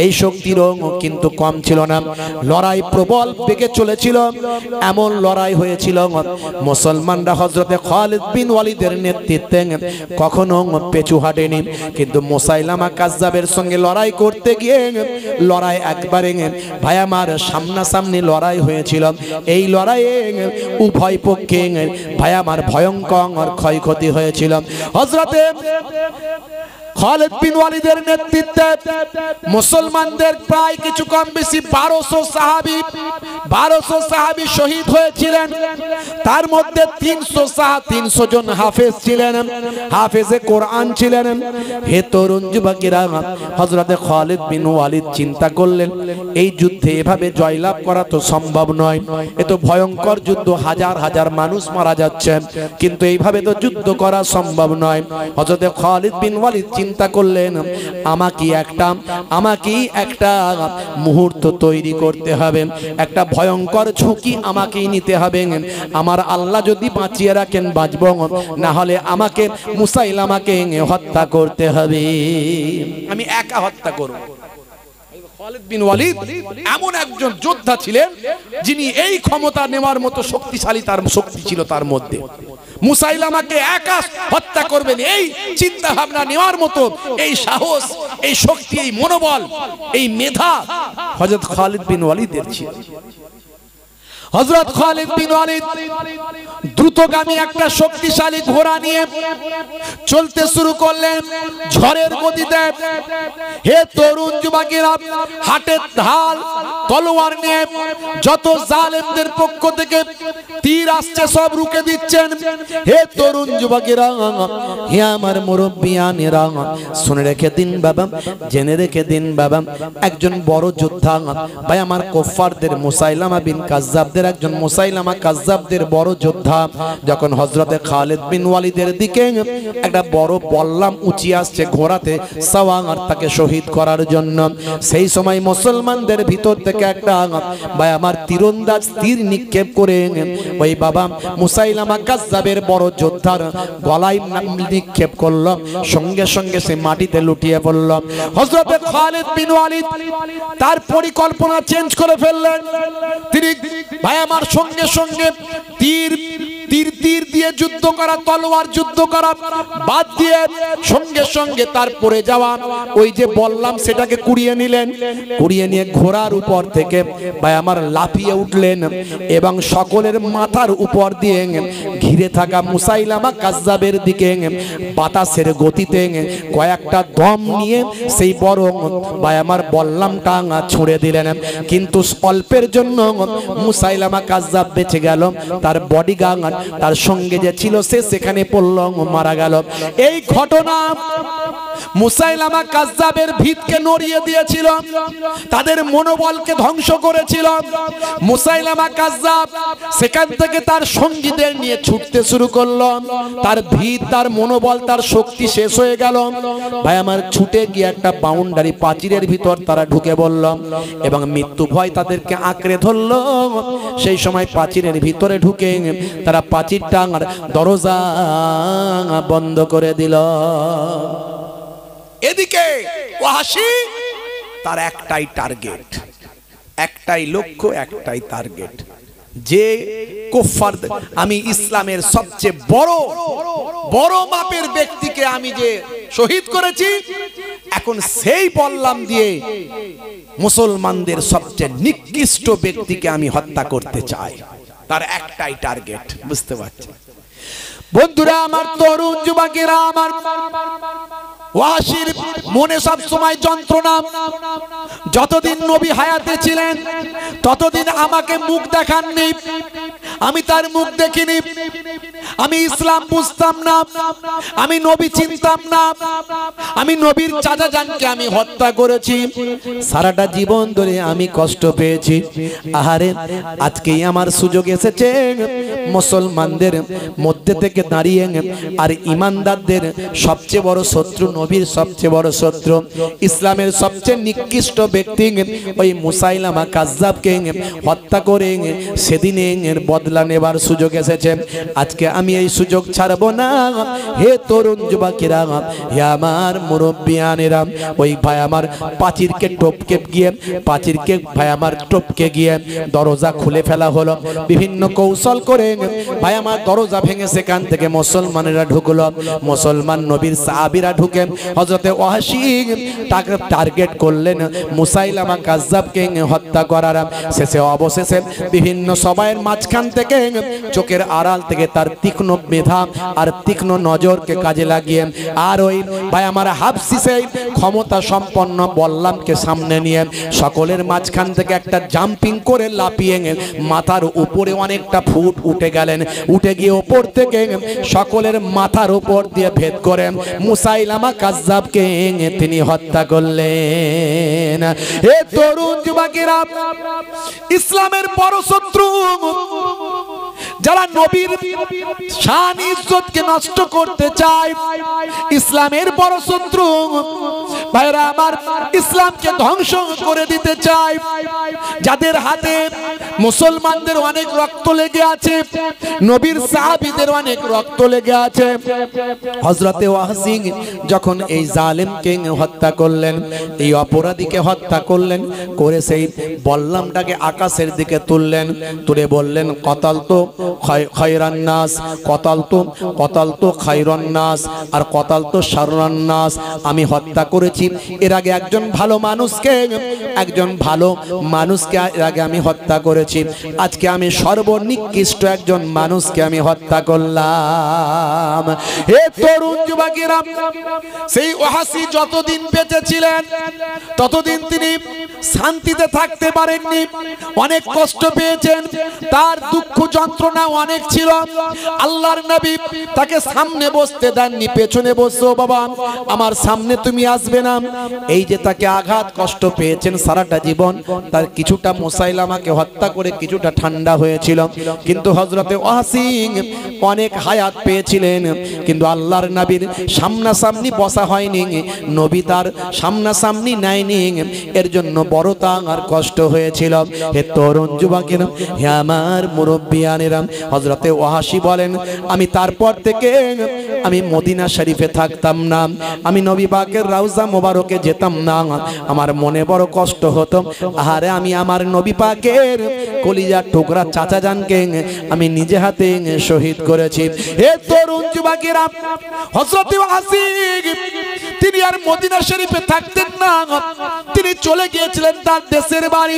এই শক্তিরও কিন্তু কম ছিল না। লড়াই প্রবল বেগে চলেছিল, এমন লড়াই হয়েছিল মুসলমানরা হযরতে খালিদ বিন ওয়ালিদের নেতৃত্বে কখনো পেছু হাঁটেনি, কিন্তু মুসাইলামা কাজ্জাবের সঙ্গে লড়াই করতে গিয়ে লড়াই একবারে ভাই আমার সামনাসামনি লড়াই হয়েছিল। এই লড়াইয়ে উভয় পক্ষে ভাই আমার ভয়ঙ্কর ক্ষয়ক্ষতি হয়েছিল। হযরতে খালিদ বিন ওয়ালিদের নেতৃত্বে মুসলমানদের প্রায় কিছু কম বেশি 1200 সাহাবী শহীদ হয়েছিলেন। তার মধ্যে 300 জন হাফেজ ছিলেন, হাফেজে কোরআন ছিলেন। হে তরুণ যুবকেরা, হযরতে খালিদ বিন ওয়ালিদ চিন্তা করলেন, এই যুদ্ধে এভাবে জয়লাভ করা তো সম্ভব নয়, এ তো ভয়ঙ্কর যুদ্ধ, হাজার হাজার মানুষ মারা যাচ্ছে, কিন্তু এইভাবে তো যুদ্ধ করা সম্ভব নয়। হযরতে খালিদ বিন ওয়ালিদ চিন্তা করলেন, আমাকেই একটা মুহূর্ত তৈরি করতে হবে, একটা ভয়ঙ্কর ঝুঁকি আমাকেই নিতে হবে। আমার আল্লাহ যদি বাঁচিয়ে রাখেন বাঁচব, না হলে আমাকে মুসাইলামাকে হত্যা করতে হবে, আমি একা হত্যা করব। খালিদ বিন ওয়ালিদ এমন একজন যোদ্ধা ছিলেন যিনি এই ক্ষমতা নেওয়ার মতো শক্তিশালী, তার শক্তি ছিল তার মধ্যে। মুসাইলামাকে একা হত্যা করবেন এই চিন্তা ভাবনা নেওয়ার মতো এই সাহস, এই শক্তি, এই মনোবল, এই মেধা হযরত খালিদ বিন ওয়ালিদের ছিল। হযরত খালিদ বিন ওয়ালিদ দ্রুতগামী একটা শক্তিশালী ঘোড়া নিয়ে চলতে শুরু করলেন ঝড়ের গতিতে। হে তরুণ যুবকেরা, হাতে ঢাল তলোয়ার নিয়ে যত জালেমদের পক্ষ থেকে তীর আসছে সব রুখে দিচ্ছেন। হে তরুণ যুবকেরা, হে আমার মুরব্বিয়ানেরা, শুনে রেখে দিন বাবা, জেনে রেখে দিন বাবা, একজন বড় যোদ্ধা ভাই আমার কুফফারদের মুসাইলামা বিন কাজ্জাবদের একজন মুসাইলামা কাজ্জাবদের বড় যোদ্ধা যখন হযরতে খালিদ বিন ওয়ালিদের দিকে একটা বড় বল্লাম উঁচিয়ে আসছে ঘোড়াতে সাওয়ার তাকে শহীদ করার জন্য, সেই সময় মুসলমানদের ভিতর থেকে একটা ভাই আমার তীরন্দাজ তীর নিক্ষেপ করে ওই বাবা মুসাইলামা কাজ্জাবের বড় যোদ্ধার গলায় নিক্ষেপ করল, সঙ্গে সঙ্গে সে মাটিতে লুটিয়ে পড়ল। হযরতে খালিদ বিন ওয়ালিদ তার পরিকল্পনা চেঞ্জ করে ফেললেন। তিনি ভাই আমার সঙ্গে সঙ্গে তীর দিয়ে যুদ্ধ করা, তলোয়ার যুদ্ধ করা বাদ দিয়ে সঙ্গে সঙ্গে তার পড়ে যাওয়া ওই যে বললাম সেটাকে কুড়িয়ে নিলেন। কুড়িয়ে নিয়ে ঘোড়ার উপর থেকে ভাই আমার লাফিয়ে উঠলেন এবং সকলের মাথার উপর দিয়ে ঘিরে থাকা মুসাইলামা কাজ্জাবের দিকে বাতাসের গতিতে কয়েকটা দম নিয়ে সেই বড় ভাই আমার বললামটা ছুঁড়ে দিলেন। কিন্তু অল্পের জন্য মুসাইলামা কাজ্জাব বেঁচে গেল, তার বডিগার্ড তার সঙ্গে যে ছিল সে সেখানে পড়ল, মারা গেল। এই ঘটনা মুসাইলামা কাজ্জাবের ভিতকে নড়িয়ে দিয়েছিল, তাদের মনোবলকে ধ্বংস করেছিল। মুসাইলামা কাজ্জাব সেখান থেকে তার সঙ্গীদের নিয়ে ছুটতে শুরু করলো, তার ভিত, তার মনোবল, তার শক্তি শেষ হয়ে গেল। ভাই আমার ছুটে গিয়ে একটা বাউন্ডারি প্রাচীরের ভিতর তারা ঢুকে পড়ল এবং মৃত্যু ভয় তাদেরকে আঁকড়ে ধরলো। সেই সময় প্রাচীরের ভিতরে ঢুকে তারা পাচিরটা দরজা বন্ধ করে দিল। এদিকে ওয়াহশী তার একটাই টার্গেট, একটাই লক্ষ্য, একটাই টার্গেট, যে কুফার আমি ইসলামের সবচেয়ে বড় মাপের ব্যক্তিকে আমি যে শহীদ করেছি, এখন সেই বললাম দিয়ে মুসলমানদের সবচেয়ে নিকৃষ্ট ব্যক্তিকে আমি হত্যা করতে চাই। তার একটাই টার্গেট, বুঝতে পারছেন বন্ধুরা আমার, তরুণ যুবকেরা আমার, ওয়াহশীর মনে সব সময় যন্ত্রণা। যতদিন নবী হায়াতে ছিলেন ততদিন আমাকে মুখ দেখাননি, আমি তার মুখ দেখিনি, আমি ইসলাম বুঝতাম না, আমি নবী চিনতাম না, আমি নবীর চাচা জানকে আমি হত্যা করেছি, সারাটা জীবন ধরে আমি কষ্ট পেয়েছি। আহারে আজকেই আমার সুযোগ এসেছে মুসলমানদের মধ্যে থেকে দাঁড়িয়ে আর ইমানদারদের সবচেয়ে বড় শত্রু, নবীর সবচেয়ে বড় শত্রু, ইসলামের সবচেয়ে নিকৃষ্ট ব্যক্তি ওই মুসাইলামা কাজ্জাবকে হত্যা করে সেদিনের বদলা নেবার সুযোগ এসেছে। আজকে আমি এই সুযোগ ছাড়ব না। হে তরুণ যুবকেরা, হে আমার মুরব্বিয়ানেরা, ওই ভাই আমার পাচিরকে টপকে গিয়ে, পাচিরকে ভাই আমার টপকে গিয়ে দরজা খুলে ফেলা হলো। বিভিন্ন কৌশল করে ভাই আমার দরজা ভেঙে সেখান থেকে মুসলমানেরা ঢুকলো। মুসলমান নবীর সাহাবীরা ঢুকে হযরতে ওয়াহশী তাকে টার্গেট করলেন মুসাইলামা কাজ্জাবকে হত্যা করার। শেষে অবশেষে বিভিন্ন সবাইয়ের মাঝখান থেকে, চোখের আড়াল থেকে তার তীক্ষ্ণ মেধা আর তীক্ষ্ণ নজরকে কাজে লাগিয়ে আর ওই ভাই আমার হাবশী সেই ক্ষমতা সম্পন্ন বল্লামকে সামনে নিয়ে সকলের মাঝখান থেকে একটা জাম্পিং করে লাফিয়ে মাথার উপরে অনেকটা ফুট উঠে গেলেন। উঠে গিয়ে ওপর থেকে সকলের মাথার উপর দিয়ে ভেদ করে মুসাইলামা কাজ্জাবকে তিনি হত্যা করলেন। হে তরুণ যুবকেরা, ইসলামের বড় শত্রু যারা নবীর শান ইজ্জতকে নষ্ট করতে চায়, ইসলামের বড় শত্রু ভাইরা আমার, ইসলামকে ধ্বংস করে দিতে চায়, যাদের হাতে মুসলমানদের অনেক রক্ত লেগে আছে, নবীর সাহাবীদের অনেক রক্ত লেগে আছে। হযরতে ওয়াহশী যখন এই জালেমকে হত্যা করলেন, এই অপরাধীকে হত্যা করলেন, করে সেই বল্লামটাকে আকাশের দিকে তুললেন, তুলে বললেন কতালতু খায়রান নাস, কতালতু খায়রান নাস আর কতালতু শাররান নাস। আমি হত্যা করেছি এর আগে একজন ভালো মানুষকে এর আগে আমি হত্যা করেছি, আজকে আমি সর্বনিকৃষ্ট একজন মানুষকে আমি হত্যা করলাম। হে তরুণ যুবকেরা, সেই ওয়াহশী যতদিন বেঁচে ছিলেন ততদিন তিনি শান্তিতে থাকতে পারেননি, অনেক কষ্ট পেয়েছেন, তার দুঃখ যন্ত্রণা অনেক ছিল। আল্লাহর নবী তাকে সামনে বসতে দেননি, পেছনে বসো বাবা, আমার সামনে তুমি আসবে না। এই যে তাকে আঘাত কষ্ট পেয়েছেন সারাটা জীবন, তার কিছুটা মুসাইলামাকে হত্যা করে কিছুটা ঠান্ডা হয়েছিল, কিন্তু হযরতে ওয়াহশী অনেক হায়াত পেয়েছিলেন, কিন্তু আল্লাহর নবীর সামনাসামনি বসা হয়নি, নবী তার সামনাসামনি নেয়নি, এর জন্য বড় তার কষ্ট হয়েছিল। হে তরুণ যুবকেরা, হে আমার মুরব্বিয়ানেরা, হযরতে ওয়াহশী বলেন আমি তারপর থেকে আমি মদিনা শরীফে থাকতাম না, আমি নবী পাকের রওজা মোবারকে যেতাম না, আমার মনে বড় কষ্ট হতো। আহারে আমি আমার নবী পাকের কলিজার টুকরা চাচা জানকে আমি নিজে হাতে শহীদ করেছি। হে তরুণ যুবকেরা, হযরতে ওয়াহশী তিনি আর মদিনা শরীফে থাকতেন না, তিনি চলে গিয়েছিলেন তার দেশের বাড়ি,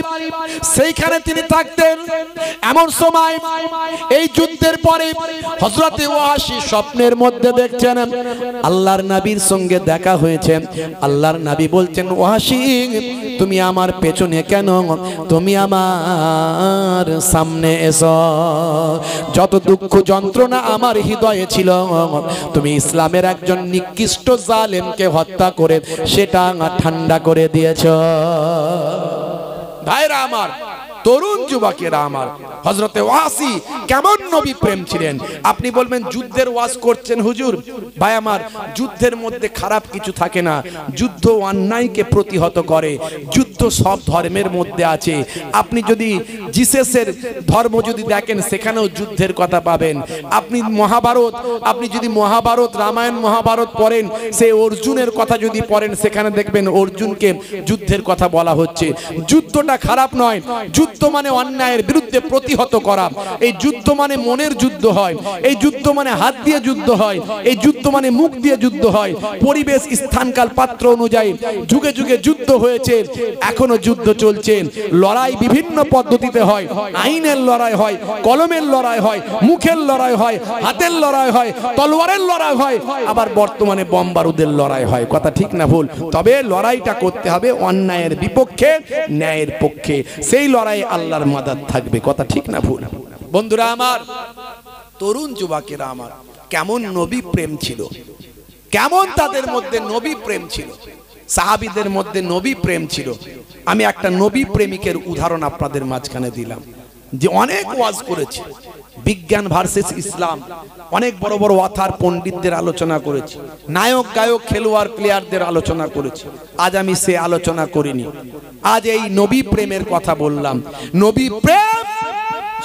সেইখানে তিনি থাকতেন। এমন সময় এই যুদ্ধের পরে হযরতে ওয়াহশী স্বপ্নের মধ্যে দেখছেন আল্লাহর নবীর সঙ্গে দেখা হয়েছে। আল্লাহর নবী বলছেন ওয়াহশী তুমি আমার পেছনে কেন, তুমি আমার সামনে এসো, যত দুঃখ যন্ত্রণা আমার হৃদয়ে ছিল তুমি ইসলামের একজন নিকৃষ্ট জালেমকে হত্যা করে সেটা ঠান্ডা করে দিয়েছ। ভাইরা আমার, তরুণ যুবকেরা আমার, হযরতে ওয়াহশী কেমন নবী প্রেম ছিলেন। আপনি বলবেন যুদ্ধের ওয়াজ করছেন হুজুর, ভাই আমার যুদ্ধের মধ্যে খারাপ কিছু থাকে না, যুদ্ধ অন্যায়কে প্রতিহত করে, যুদ্ধ যুদ্ধ সব ধর্মের মধ্যে আছে। আপনি যদি জিসাসের ধর্ম যদি দেখেন সেখানেও যুদ্ধের কথা পাবেন। আপনি মহাভারত, আপনি যদি মহাভারত রামায়ণ মহাভারত পড়েন, সেই অর্জুনের কথা যদি পড়েন সেখানে দেখবেন অর্জুনকে যুদ্ধের কথা বলা হচ্ছে। যুদ্ধটা খারাপ নয়, যুদ্ধ মানে অন্যায়ের বিরুদ্ধে প্রতিহত করা। এই যুদ্ধ মানে মনের যুদ্ধ হয়, এই যুদ্ধ মানে হাত দিয়ে যুদ্ধ হয়, এই যুদ্ধ মানে মুখ দিয়ে যুদ্ধ হয়। পরিবেশ স্থানকাল পাত্র অনুযায়ী যুগে যুগে যুদ্ধ হয়েছে, এখনো যুদ্ধ চলছে। লড়াই বিভিন্ন পদ্ধতিতে হয়, আইনের লড়াই হয়, কলমের লড়াই হয়, মুখের লড়াই হয়, হাতের লড়াই হয়, তলোয়ারের লড়াই হয়, আবার বর্তমানে বোম বারুদের লড়াই হয়। কথা ঠিক না ভুল? তবে লড়াইটা করতে হবে অন্যায়ের বিপক্ষে, ন্যায়ের পক্ষে। সেই লড়াই আল্লাহর মাদাদ থাকবে। কথা ঠিক না ভুল? বন্ধুরা আমার, তরুণ যুবকেরা আমার, কেমন নবী প্রেম ছিল, কেমন তাদের মধ্যে নবী প্রেম ছিল, সাহাবীদের মধ্যে নবী প্রেম ছিল। আমি একটা নবী প্রেমিকের উদাহরণ আপনাদের মাঝখানে দিলাম, যে অনেক ওয়াজ করেছে, বিজ্ঞান ভার্সেস ইসলাম, অনেক বড় বড় ওয়াথার পণ্ডিতদের আলোচনা করেছি, নায়ক গায়ক খেলোয়াড় প্লেয়ারদের আলোচনা করেছি। আজ আমি সে আলোচনা করিনি, আজ এই নবী প্রেমের কথা বললাম। নবী প্রেম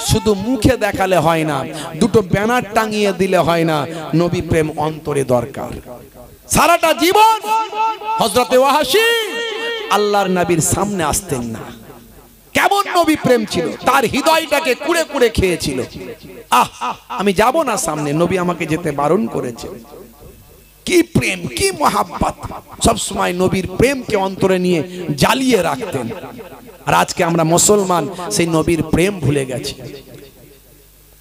শুধু মুখে দেখালে হয় না, দুটো ব্যানার টাঙিয়ে দিলে হয় না, নবী প্রেম অন্তরে দরকার। সারাটা জীবন হযরতে ওয়াহাশী আল্লাহর নবীর সামনে আসতেন না। কেমন নবী প্রেম ছিল, তার হৃদয়টাকে কুড়ে কুড়ে খেয়েছিল। আমি যাব না সামনে, নবী আমাকে যেতে বারণ করেছে। কি প্রেম, কি মহাব্বত, সব সময় নবীর প্রেমকে অন্তরে নিয়ে জ্বালিয়ে রাখতেন। আর আজকে আমরা মুসলমান সেই নবীর প্রেম ভুলে গেছি।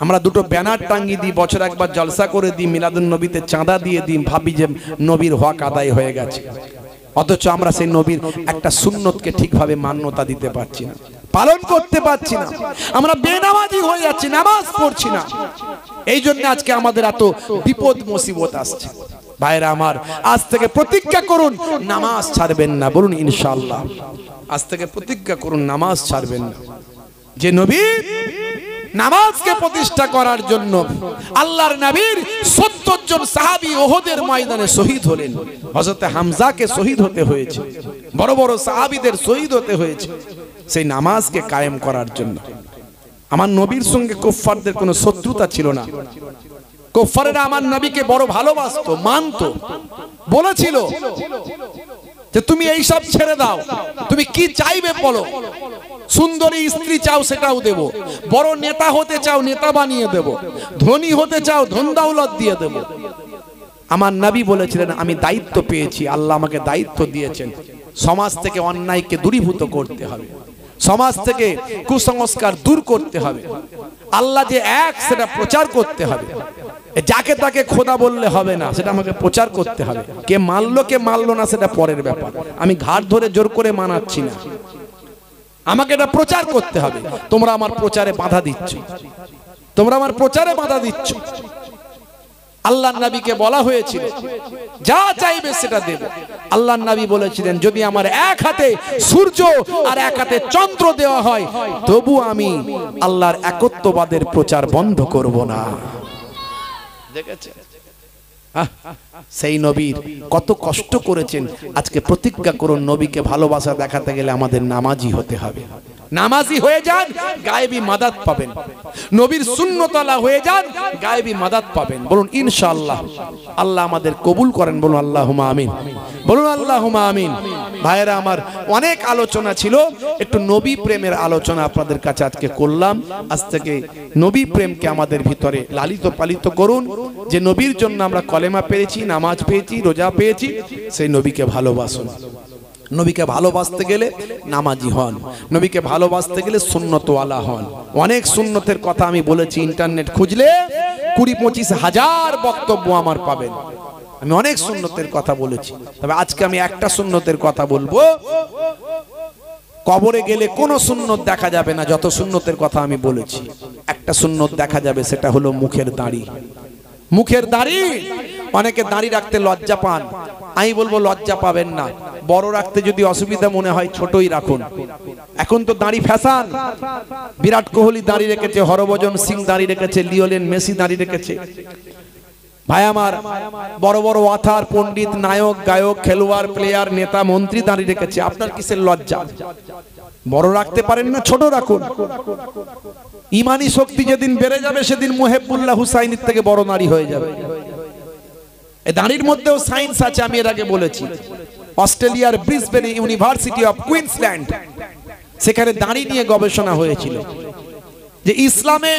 আমরা দুটো ব্যানার টাঙ্গি দিই, বছর একবার জলসা করে দিই, মিলাদুন নবীতে চাঁদা দিয়ে দিই, ভাবি যে নবীর হক আদায় হয়ে গেছে। অথচ আমরা সেই নবীর একটা সুন্নতকে ঠিকভাবে মান্যতা দিতে পারছি না, পালন করতে পারছি না। আমরা বেনামাজি হয়ে যাচ্ছি, নামাজ পড়ছি না। এই জন্য আজকে আমাদের এত বিপদ মুসিবত আসছে। ভাইরা আমার, আজ থেকে প্রতিজ্ঞা করুন নামাজ ছাড়বেন না। বলুন ইনশাআল্লাহ। আজ থেকে প্রতিজ্ঞা করুন নামাজ ছাড়বেন না। যে নবী নামাজকে প্রতিষ্ঠা করার জন্য আল্লাহর নবীর ৭০ জন সাহাবী ওহদের ময়দানে শহীদ হলেন। হযরত হামজাকে শহীদ হতে হয়েছে, বড় বড় সাহাবীদের শহীদ হতে হয়েছে সেই নামাজকে কায়েম করার জন্য। আমার নবীর সঙ্গে কুফফারদের কোনো শত্রুতা ছিল না। কুফফারেরা আমার নবীকে বড় ভালোবাসতো, মানতো, বলেছিল যে তুমি এই সব ছেড়ে দাও, তুমি কি চাইবে বলো, সুন্দরী স্ত্রী চাও সেটাও দেব, বড় নেতা হতে চাও নেতা বানিয়ে দেব, ধনী হতে চাও ধন দৌলত দিয়ে দেব। আমার নবী বলেছিলেন আমি দায়িত্ব পেয়েছি, আল্লাহ আমাকে দায়িত্ব দিয়েছেন, সমাজ থেকে অন্যায়কে দূরীভূত করতে হবে, সমাজ থেকে কুসংস্কার দূর করতে হবে, আল্লাহ যে এক সেটা প্রচার করতে হবে। যাকে তাকে খোদা বললে হবে না, সেটা আমাকে প্রচার করতে হবে। কে মানলো কে মানলো না সেটা পরের ব্যাপার, আমি ঘাট ধরে জোর করে মানাচ্ছি না, আমাকে এটা প্রচার করতে হবে। তোমরা আমার প্রচারে বাধা দিচ্ছ, তোমরা আমার প্রচারে বাধা দিচ্ছ। আল্লাহর নবীকে বলা হয়েছিল যা চাইবে সেটা দেব। আল্লাহর নবী বলেছিলেন যদি আমার এক হাতে সূর্য আর এক হাতে চন্দ্র দেওয়া হয় তবু আমি আল্লাহর একত্ববাদের প্রচার বন্ধ করব না। দেখেছেন সেই নবীর কত কষ্ট করেছেন। আজকে প্রতিজ্ঞা করুন নবীকে ভালোবাসা দেখাতে গেলে আমাদের নামাজি হতে হবে। নামাজি হয়ে যান, গায়েবী মাদাত পাবেন। নবীর সুন্নতওয়ালা হয়ে যান, গায়েবী মাদাত পাবেন। বলুন ইনশাআল্লাহ। আল্লাহ আমাদের কবুল করেন। বলুন আল্লাহুম্মা আমিন। বলুন আল্লাহুম্মা আমিন। ভাইরা আমার, অনেক আলোচনা ছিল, একটু নবী প্রেমের আলোচনা আপনাদের কাছে আজকে করলাম। আজ থেকে নবী প্রেমকে আমাদের ভিতরে লালিত পালিত করুন। যে নবীর জন্য আমরা কলেমা পেয়েছি, নামাজ পেয়েছি, রোজা পেয়েছি, সেই নবীকে ভালোবাসুন। নবীকে ভালোবাসতে গেলে নামাজি হন, নবীকে ভালোবাসতে গেলে সুন্নতওয়ালা হন। অনেক সুন্নতের কথা আমি বলেছি, ইন্টারনেট খুঁজলে ২০-২৫ হাজার বক্তব্য আমার পাবেন। আমি অনেক সুন্নতের কথা বলেছি, তবে আজকে আমি একটা সুন্নতের কথা বলবো। কবরে গেলে কোনো সুন্নত দেখা যাবে না, যত সুন্নতের কথা আমি বলেছি। একটা সুন্নত দেখা যাবে, সেটা হলো মুখের দাড়ি। মুখের দাড়ি, অনেকে দাড়ি রাখতে লজ্জা পান, আমি বলবো লজ্জা পাবেন না। বড় রাখতে যদি অসুবিধা মনে হয় ছোটই রাখুন। এখন তো দাড়ি ফ্যাশন, বিরাট কোহলি দাড়ি রেখেছে, হরভজন সিং দাড়ি রেখেছে, লিওনেল মেসি দাড়ি রেখেছে। ভাই আমার, বড় বড় ওয়াথার পণ্ডিত, নায়ক, গায়ক, খেলোয়াড়, প্লেয়ার, নেতা, মন্ত্রী দাঁড়িয়ে রেখেছে। আপনার কিসের লজ্জা? বড় রাখতে পারেন না, ছোট রাখুন। ইমানি শক্তি যেদিন বেড়ে যাবে সেদিন মুহিবুল্লাহ হুসাইনির থেকে বড় নারী হয়ে যাবে। এই দাঁড়ির মধ্যেও সায়েন্স আছে, আমি এর আগে বলেছি। অস্ট্রেলিয়ার ব্রিসবেন ইউনিভার্সিটি অফ কুইন্সল্যান্ড, সেখানে দাঁড়ি নিয়ে গবেষণা হয়েছিল যে ইসলামে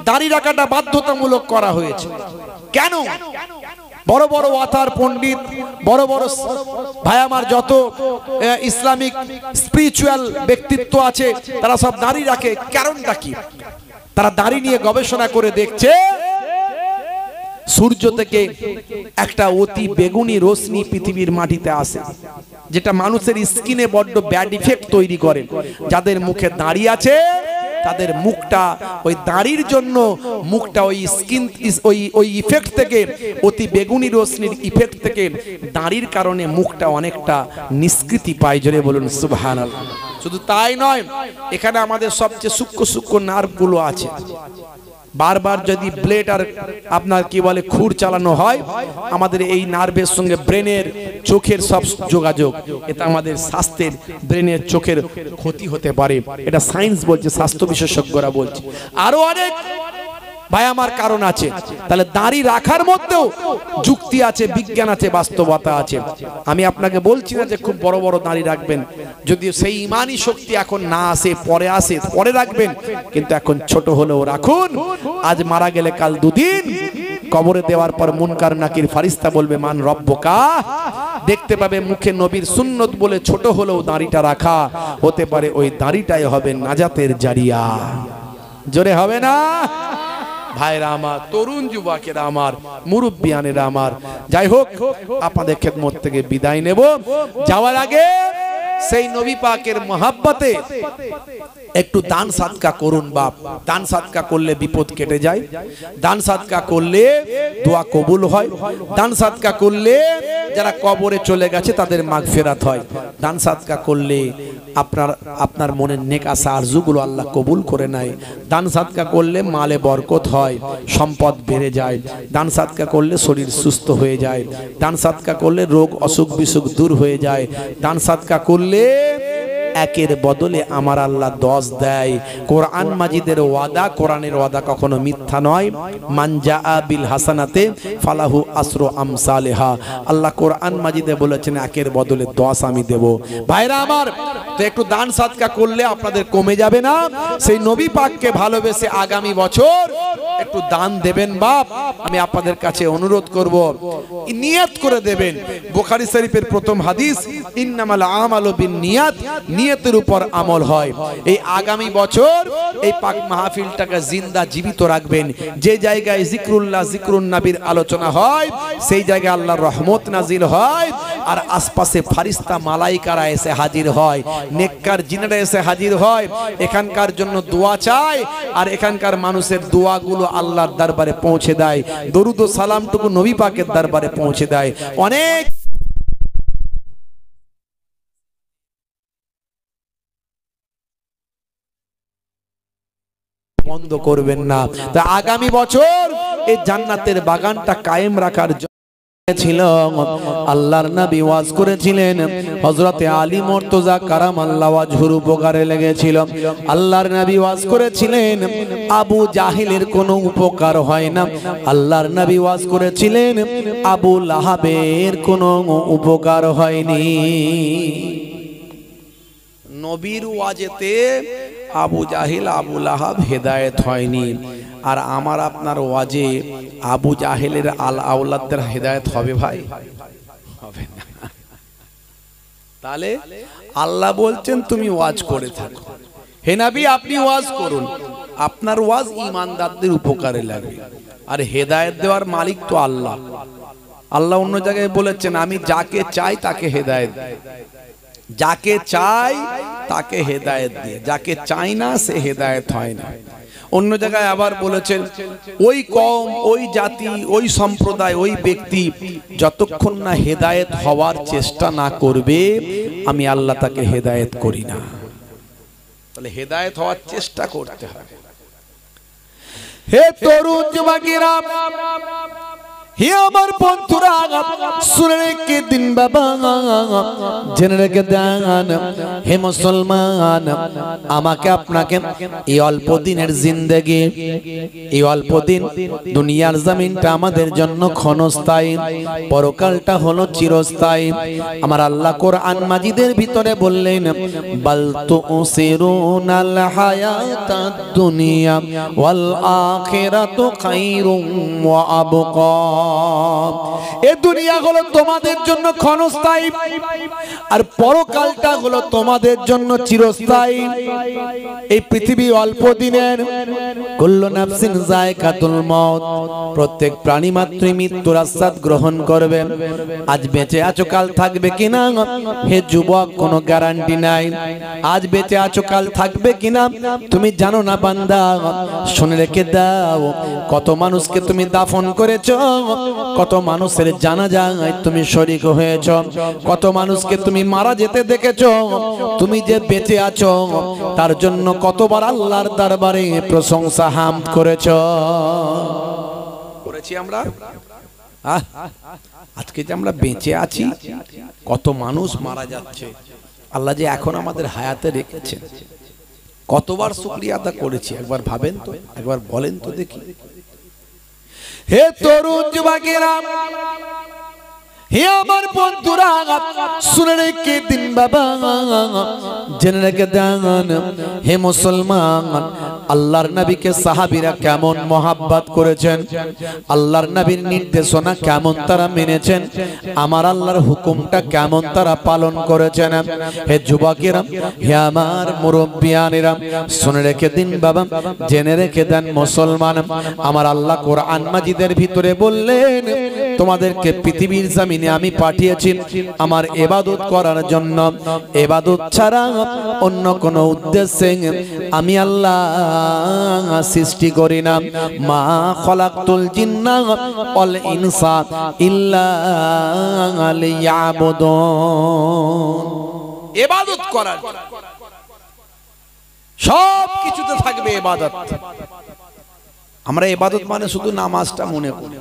দাঁড়ি রাখাটা বাধ্যতামূলক করা হয়েছে। কেন? বড় বড় ওয়াথার পণ্ডিত, বড় বড় ভাই আমার, যত ইসলামিক স্পিরিচুয়াল ব্যক্তিত্ব আছে তারা সব দাঁড়ি রাখে। কারণটা কি? তারা দাঁড়ি নিয়ে গবেষণা করে দেখছে সূর্য থেকে একটা অতি বেগুনি রশ্মি পৃথিবীর মাটিতে আসে, যেটা মানুষের স্কিনে বড্ড ব্যাড ইফেক্ট তৈরি করে। যাদের মুখে দাঁড়ি আছে তাদের মুখটা ওই দাঁড়ির জন্য মুখটা ওই স্কিন ওই ইফেক্ট থেকে, অতি বেগুনি রশ্মির ইফেক্ট থেকে দাঁড়ির কারণে মুখটা অনেকটা নিষ্কৃতি পায়। জোরে বলুন সুবহানাল্লাহ। শুধু তাই নয়, এখানে আমাদের সবচেয়ে সূক্ষ্ম সূক্ষ্ম নার্ভগুলো আছে। বারবার যদি ব্লেড আর আপনার কি বলে খুর চালানো হয়, আমাদের এই নার্ভের সঙ্গে ব্রেনের, চোখের সব যোগাযোগ, এটা আমাদের স্বাস্থ্যের, ব্রেনের, চোখের ক্ষতি হতে পারে। এটা সায়েন্স বলছে, স্বাস্থ্য বিশেষজ্ঞরা বলছে। আরো অনেক ভাই আমার কারণ আছে। তাহলে দাড়ি রাখার মধ্যেও যুক্তি আছে, বিজ্ঞান আছে, বাস্তবতা আছে। আমি আপনাকে বলছি না যে খুব বড় বড় দাড়ি রাখবেন, যদি সেই ইমানি শক্তি এখন না আসে, পরে আসে, পরে রাখবেন, কিন্তু এখন ছোট হলেও রাখুন। আজ মারা গেলে কাল দুদিন কবরে দেওয়ার পর মুনকার নাকির ফারিস্তা বলবে মান রব্বুকা, দেখতে পাবে মুখে নবীর সুন্নত বলে ছোট হলেও দাড়িটা রাখা, হতে পারে ওই দাড়িটাই হবে নাজাতের জারিয়া। জোরে হবে না? ভাইরা আমার, তরুণ যুবকেরা আমার, মুরব্বিয়ানেরা আমার, যাই হোক আপনাদের খেদমত থেকে বিদায় নেব। যাওয়ার আগে সেই নবী পাকের মহাব্বতে একটু দান সাদকা করুন বাপ। দান সাদকা করলে বিপদ কেটে যায়, দান সাদকা করলে দোয়া কবুল হয়, দান সাদকা করলে যারা কবরে চলে গেছে তাদের মাগফিরাত হয়, দান সাদকা করলে আপনার মনের নেক আশা আরজুগুলো আল্লাহ কবুল করে নেয়, দান সাদকা করলে মালে বরকত হয়, সম্পদ বেড়ে যায়, দান সাদকা করলে শরীর সুস্থ হয়ে যায়, দান সাদকা করলে রোগ অসুখ বিসুখ দূর হয়ে যায়, দান সাদকা করলে একের বদলে আমার আল্লাহ 10 দেয়। কোরআন মাজিদের ওয়াদা, কোরআনের ওয়াদা কখনো মিথ্যা নয়। মান জাআ বিল হাসানাতে ফালাহু আসরু আমসালিহা। আল্লাহ কোরআন মাজিদে বলেছেন একের বদলে 10 আমি দেব। ভাইরা আমার, তো একটু দান সাদকা করলে আপনাদের কমে যাবে না? সেই নবী পাককে ভালোবেসে আগামী বছর একটু দান দেবেন বাপ। আমি আপনাদের কাছে অনুরোধ করব, নিয়ত করে দেবেন। বুখারী শরীফের প্রথম হাদিস, ইন্নামাল আমালু বিন্নিয়াত, নিয়তের উপর আমল হয়। এই আগামী বছর এই পাক মাহফিলটাকে জিন্দা জীবিত রাখবেন। যে জায়গায় জিকরুল্লাহ, জিকরুন নবীর আলোচনা হয়, সেই জায়গায় আল্লাহর রহমত নাজিল হয়, আর আশপাশে ফারিস্তা মালাইকারা এসে হাজির হয়, নেককার জিনেরা এসে হাজির হয়, এখানকার জন্য দোয়া চায়, আর এখানকার মানুষের দোয়াগুলো আল্লাহর দরবারে পৌঁছে দেয়, দরুদ ও সালামটুকু নবী পাকের দরবারে পৌঁছে দেয়। অনেক বন্ধ করবেন না। তা আগামী বছর এই জান্নাতের বাগানটা কায়েম রাখার ছিল। আল্লাহর নবী ওয়াজ করেছিলেন, হযরতে আলী মুর্তজা কারামাল্লাহু ওয়াজহুর উপকারে লেগেছিল। আল্লাহর নবী ওয়াজ করেছিলেন আবু জাহিলের কোনো উপকার হয় না। আল্লাহর নবী ওয়াজ করেছিলেন আবু লাহাবের কোনো উপকার হয়নি। নবীর ওয়াজেতে আবু জাহিল, আবু লাহাব হেদায়েত হয়নি, আর আমার আপনার ওয়াজে আবু জাহেলের আওলাদদের হেদায়েত হবে ভাই? হবে না। তাহলে আল্লাহ বলছেন তুমি ওয়াজ করে থাকো, হে নবী আপনি ওয়াজ করুন, আপনার ওয়াজ ঈমানদারদের উপকারে লাগে, আর হেদায়েত দেওয়ার মালিক তো আল্লাহ। আল্লাহ অন্য জায়গায় বলেছেন আমি যাকে চাই তাকে হেদায়েত দিই, যাকে চাই তাকে হেদায়েত দিয়ে, যাকে চাই না সে হেদায়েত হয় না। অন্য জায়গায় আবার বলেছেন ওই কওম, ওই জাতি, ওই সম্প্রদায়, ওই ব্যক্তি যতক্ষণ না হেদায়েত হওয়ার চেষ্টা না করবে আমি আল্লাহ তাকে হেদায়েত করি না। তাহলে হেদায়েত হওয়ার চেষ্টা করতে হবে। হে তরুণ যুবকেরা, হে আমার বন্ধুরা শুনে রেখে দিন বাবা, জেনে রেখে দেন হে মুসলমান, আমাকে আপনাকে এই অল্প দিনের জিন্দেগি, এই অল্প দিন দুনিয়ার জমিনটা আমাদের জন্য ক্ষণস্থায়ী, পরকালটা হলো চিরস্থায়ী। আমার আল্লাহ কোরআন মাজিদের ভিতরে বললেন বাল তুসিরুনাল হায়াতাদ দুনিয়া ওয়াল আখিরাতু খায়রুম ওয়া আবকা। এই দুনিয়া হলো তোমাদের জন্য ক্ষণস্থায়ী আর পরকালটা হলো তোমাদের জন্য চিরস্থায়ী। এই পৃথিবী অল্প দিনের, কুল্লু নাফসিন যায়কাতুল মউত, প্রত্যেক প্রাণী মাত্রই মৃত্যুর আস্বাদ গ্রহণ করবে। আজ বেঁচে আছো কাল থাকবে কিনা হে যুবক কোনো গ্যারান্টি নাই। আজ বেঁচে আছো কাল থাকবে কিনা তুমি জানো না বান্দা। শুনে রেখে দাও কত মানুষকে তুমি দাফন করেছো, কত মানুষের জানাজায় তুমি শরীক হয়েছো, কত মানুষকে তুমি মারা যেতে দেখেছো। তুমি যে বেঁচে আছো তার জন্য কতবার আল্লাহর দরবারে প্রশংসা হামদ করেছো। করেছি আমরা। আজকে যে আমরা বেঁচে আছি, কত মানুষ মারা যাচ্ছে, আল্লাহ যে এখন আমাদের হায়াতে রেখেছেন, কতবার শুকরিয়া আদা করেছি একবার ভাবেন তো, একবার বলেন তো দেখি। হে তরুণ যুবকেরা, হে আমার বন্ধুরা, শুনে রেখে দিন বাবা, জেনে রেখে দেন হে মুসলমান, আল্লাহর নবীকে সাহাবীরা কেমন মহাব্বত করেছেন, আল্লাহর নবীর নির্দেশনা কেমন তারা মেনেছেন, আমার আল্লাহর হুকুমটা কেমন তারা পালন করেছেন। হে যুবকেরা, হে আমার মুরব্বিয়ানেরা, শুনে রেখে দিন বাবা, জেনে রেখে দেন মুসলমান, আমার আল্লাহ কোরআন মাজিদের ভিতরে বললেন তোমাদেরকে পৃথিবীর জমিনে আমি পাঠিয়েছি আমার ইবাদত করার জন্য। ইবাদত ছাড়া অন্য কোন উদ্দেশ্যে আমি আল্লাহ সৃষ্টি করি না। মা খলাকতুল জিন্না ওয়াল ইনসা ইল্লা লিয়াবুদুন। ইবাদত করার সব কিছুতে থাকবে ইবাদত। আমরা ইবাদত মানে শুধু নামাজটা মনে করি।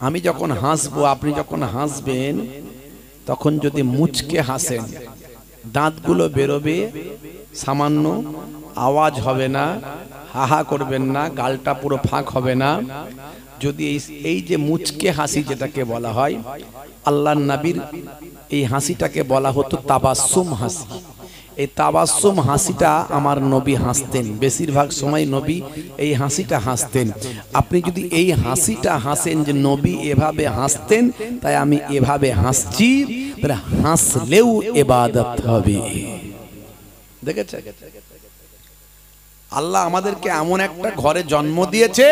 আমি যখন হাসবো, আপনি যখন হাসবেন, তখন যদি মুচকে হাসেন, দাঁতগুলো বেরোবে, সামান্য আওয়াজ হবে না, হাহা করবেন না, গালটা পুরো ফাঁক হবে না। যদি এই যে মুচকে হাসি যেটাকে বলা হয়, আল্লাহর নবীর এই হাসিটাকে বলা হতো তাবাসসুম হাসি। এই তাবাসসুম হাসিটা আমার নবী হাসতেন, বেশিরভাগ সময় নবী এই হাসিটা হাসতেন। আপনি যদি এই হাসিটা হাসেন যে নবী এভাবে হাসতেন, তাই আমি এভাবে হাসছি, তাহলে হাসলেও ইবাদত হবে। দেখেছেন, আল্লাহ আমাদেরকে এমন একটা ঘরে জন্ম দিয়েছে,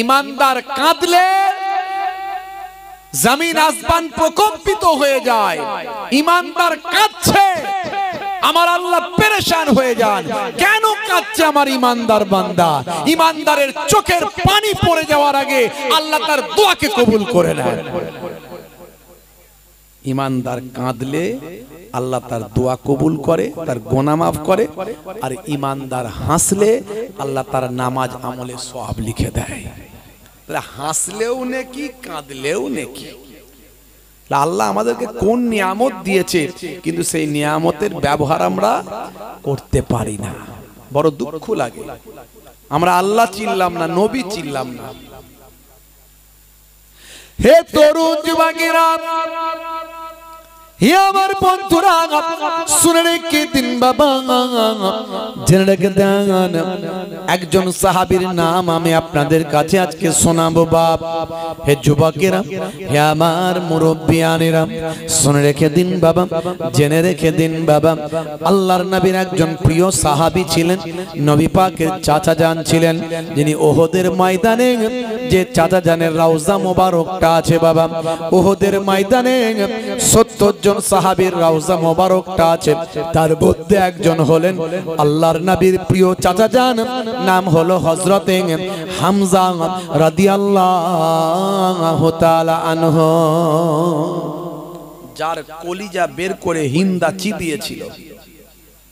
ঈমানদার কাঁদলে জমিন আসমান প্রকম্পিত হয়ে যায়। ঈমানদার কাঁদছে, আমার আল্লাহ পেরেশান হয়ে যান, কেন কাঁদছে আমার ঈমানদার বান্দা? ঈমানদারের চোখের পানি পড়ে যাওয়ার আগে আল্লাহ তার দোয়াকে কবুল করে নেন। ঈমানদার কাঁদলে আল্লাহ তার দোয়া কবুল করে, তার গুনাহ মাফ করে। আর ঈমানদার হাসলে আল্লাহ তার নামাজ আমলে সওয়াব লিখে দেয়। হাসলেও নেকি, কাঁদলেও নেকি। আল্লাহ আমাদেরকে কোন নিয়ামত দিয়েছে, কিন্তু সেই নিয়ামতের ব্যবহার আমরা করতে পারি না, বড় দুঃখ লাগে। আমরা আল্লাহ চিনলাম না, নবী চিনলাম না। হে তরুণ যুবকেরা, হে আমার বন্ধুরা, শুনে রেখে দিন বাবা, জেনে রেখে দেন একজন সাহাবীর নাম আমি আপনাদের কাছে আজকে শোনাবো বাপ। হে যুবকেরা, হে আমার মুরব্বিয়ানেরা, শুনে রেখে দিন বাবা, জেনে রেখে দিন বাবা, আল্লাহর নবীর একজন প্রিয় সাহাবী ছিলেন, নবী পাকের চাচা জান ছিলেন, যিনি ওহদের ময়দানে যে চাচা জানের রওজা মোবারকটা আছে বাবা, ওহদের ময়দানে 70 জন সাহাবীর রওজা মোবারকটা আছে, তার মধ্যে একজন হলেন আল্লাহর নবীর প্রিয় চাচা জান, নাম হলো হযরত হামজা রাদিয়াল্লাহু তাআলা আনহু, যার কলিজা বের করে হিন্দা চিবিয়েছিল।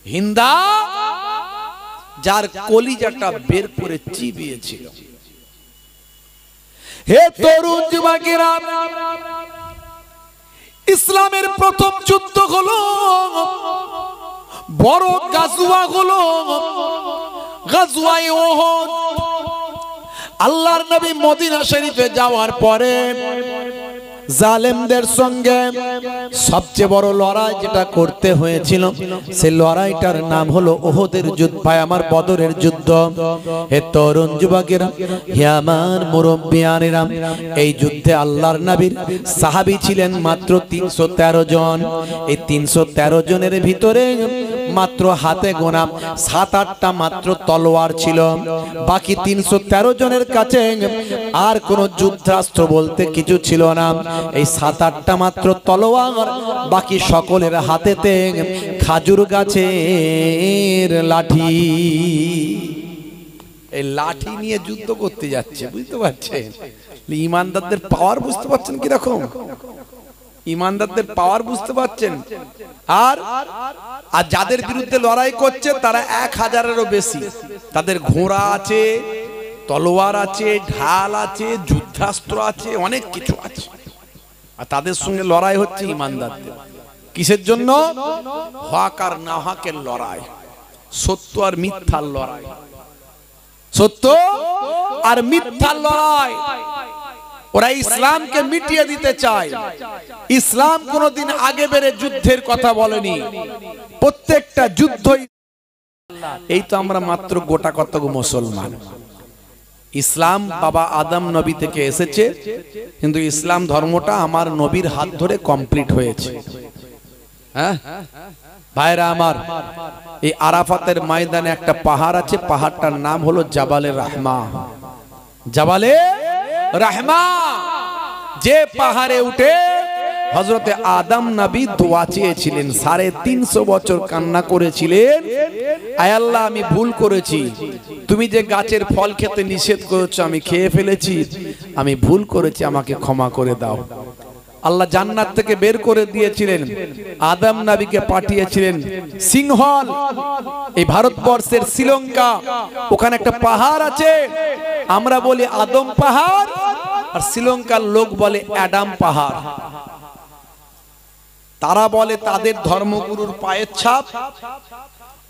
হিন্দা যার কলিজাটা বের করে চিবিয়েছিল। হে তরুণ যুবকেরা, ইসলামের প্রথম যুদ্ধ হলো, বড় গাজওয়া হলো গাজওয়ায়ে উহুদ। আল্লাহর নবী মদিনা শরীফে যাওয়ার পরে জালেমদের সঙ্গে সবচেয়ে বড় লড়াই যেটা করতে হয়েছিল, সেই লড়াইটার নাম হলো উহুদের যুদ্ধ। ভাই আমার, বদরের যুদ্ধ। হে তরুণ যুবকেরা, হে আমার মুরব্বিয়ানেরা, এই যুদ্ধে আল্লাহর নবীর সাহাবী ছিলেন মাত্র 313 জন। এই 313 জনের ভিতরে মাত্র হাতে গোনা 7-8টা মাত্র তলোয়ার ছিল। বাকি 313 জনের কাছে আর কোনো যুদ্ধাস্ত্র বলতে কিছু ছিল না। এই 7-8টা মাত্র তলোয়ার, বাকি সকলের হাতেতে খাজুর গাছের লাঠি। এই লাঠি নিয়ে যুদ্ধ করতে যাচ্ছে, বুঝতে পারছেন? ইমানদারদের পাওয়ার বুঝতে পারছেন কিরকম? ইমানদারদের পাওয়ার বুঝতে পারছেন? আর যাদের বিরুদ্ধে লড়াই করছে তারা 1000-এরও বেশি। তাদের ঘোড়া আছে, তলোয়ার আছে, ঢাল আছে, যুদ্ধাস্ত্র আছে, অনেক কিছু আছে। আর তাদের সঙ্গে লড়াই হচ্ছে ইমানদারদের। কিসের জন্য? হক আর না হকের লড়াই, সত্য আর মিথ্যার লড়াই, সত্য আর মিথ্যার লড়াই। ওরা ইসলামকে মিটিয়ে দিতে চায়। ইসলাম কোনোদিন আগে বেড়ে যুদ্ধের কথা বলেনি, প্রত্যেকটা যুদ্ধ। এই তো আমরা মাত্র গোটা কতক মুসলমান। ইসলাম বাবা আদম নবী থেকে এসেছে, কিন্তু ইসলাম ধর্মটা আমার নবীর হাত ধরে কমপ্লিট হয়েছে। হ্যাঁ ভাইরা আমার, এই আরাফাতের ময়দানে একটা পাহাড় আছে, পাহাড়টার নাম হলো জাবালে রাহমা। জাবালে রাহমা, যে পাহাড়ে উঠে হযরতে আদম নবী দোয়া চেয়েছিলেন, 350 বছর কান্না করেছিলেন, আয় আল্লাহ আমি ভুল করেছি, তুমি যে গাছের ফল খেতে নিষেধ করেছো আমি খেয়ে ফেলেছি, আমি ভুল করেছি, আমাকে ক্ষমা করে দাও। আল্লাহ জান্নাত থেকে বের করে দিয়েছিলেন, আদম নবীকে পাঠিয়েছিলেন সিংহল, এই ভারতবর্ষের শ্রীলঙ্কা। ওখানে একটা পাহাড় আছে, আমরা বলি আদম পাহাড়, আর শ্রীলঙ্কার লোক বলে অ্যাডাম পাহাড়। তারা বলে তাদের ধর্মগুরুর পায়ের ছাপ,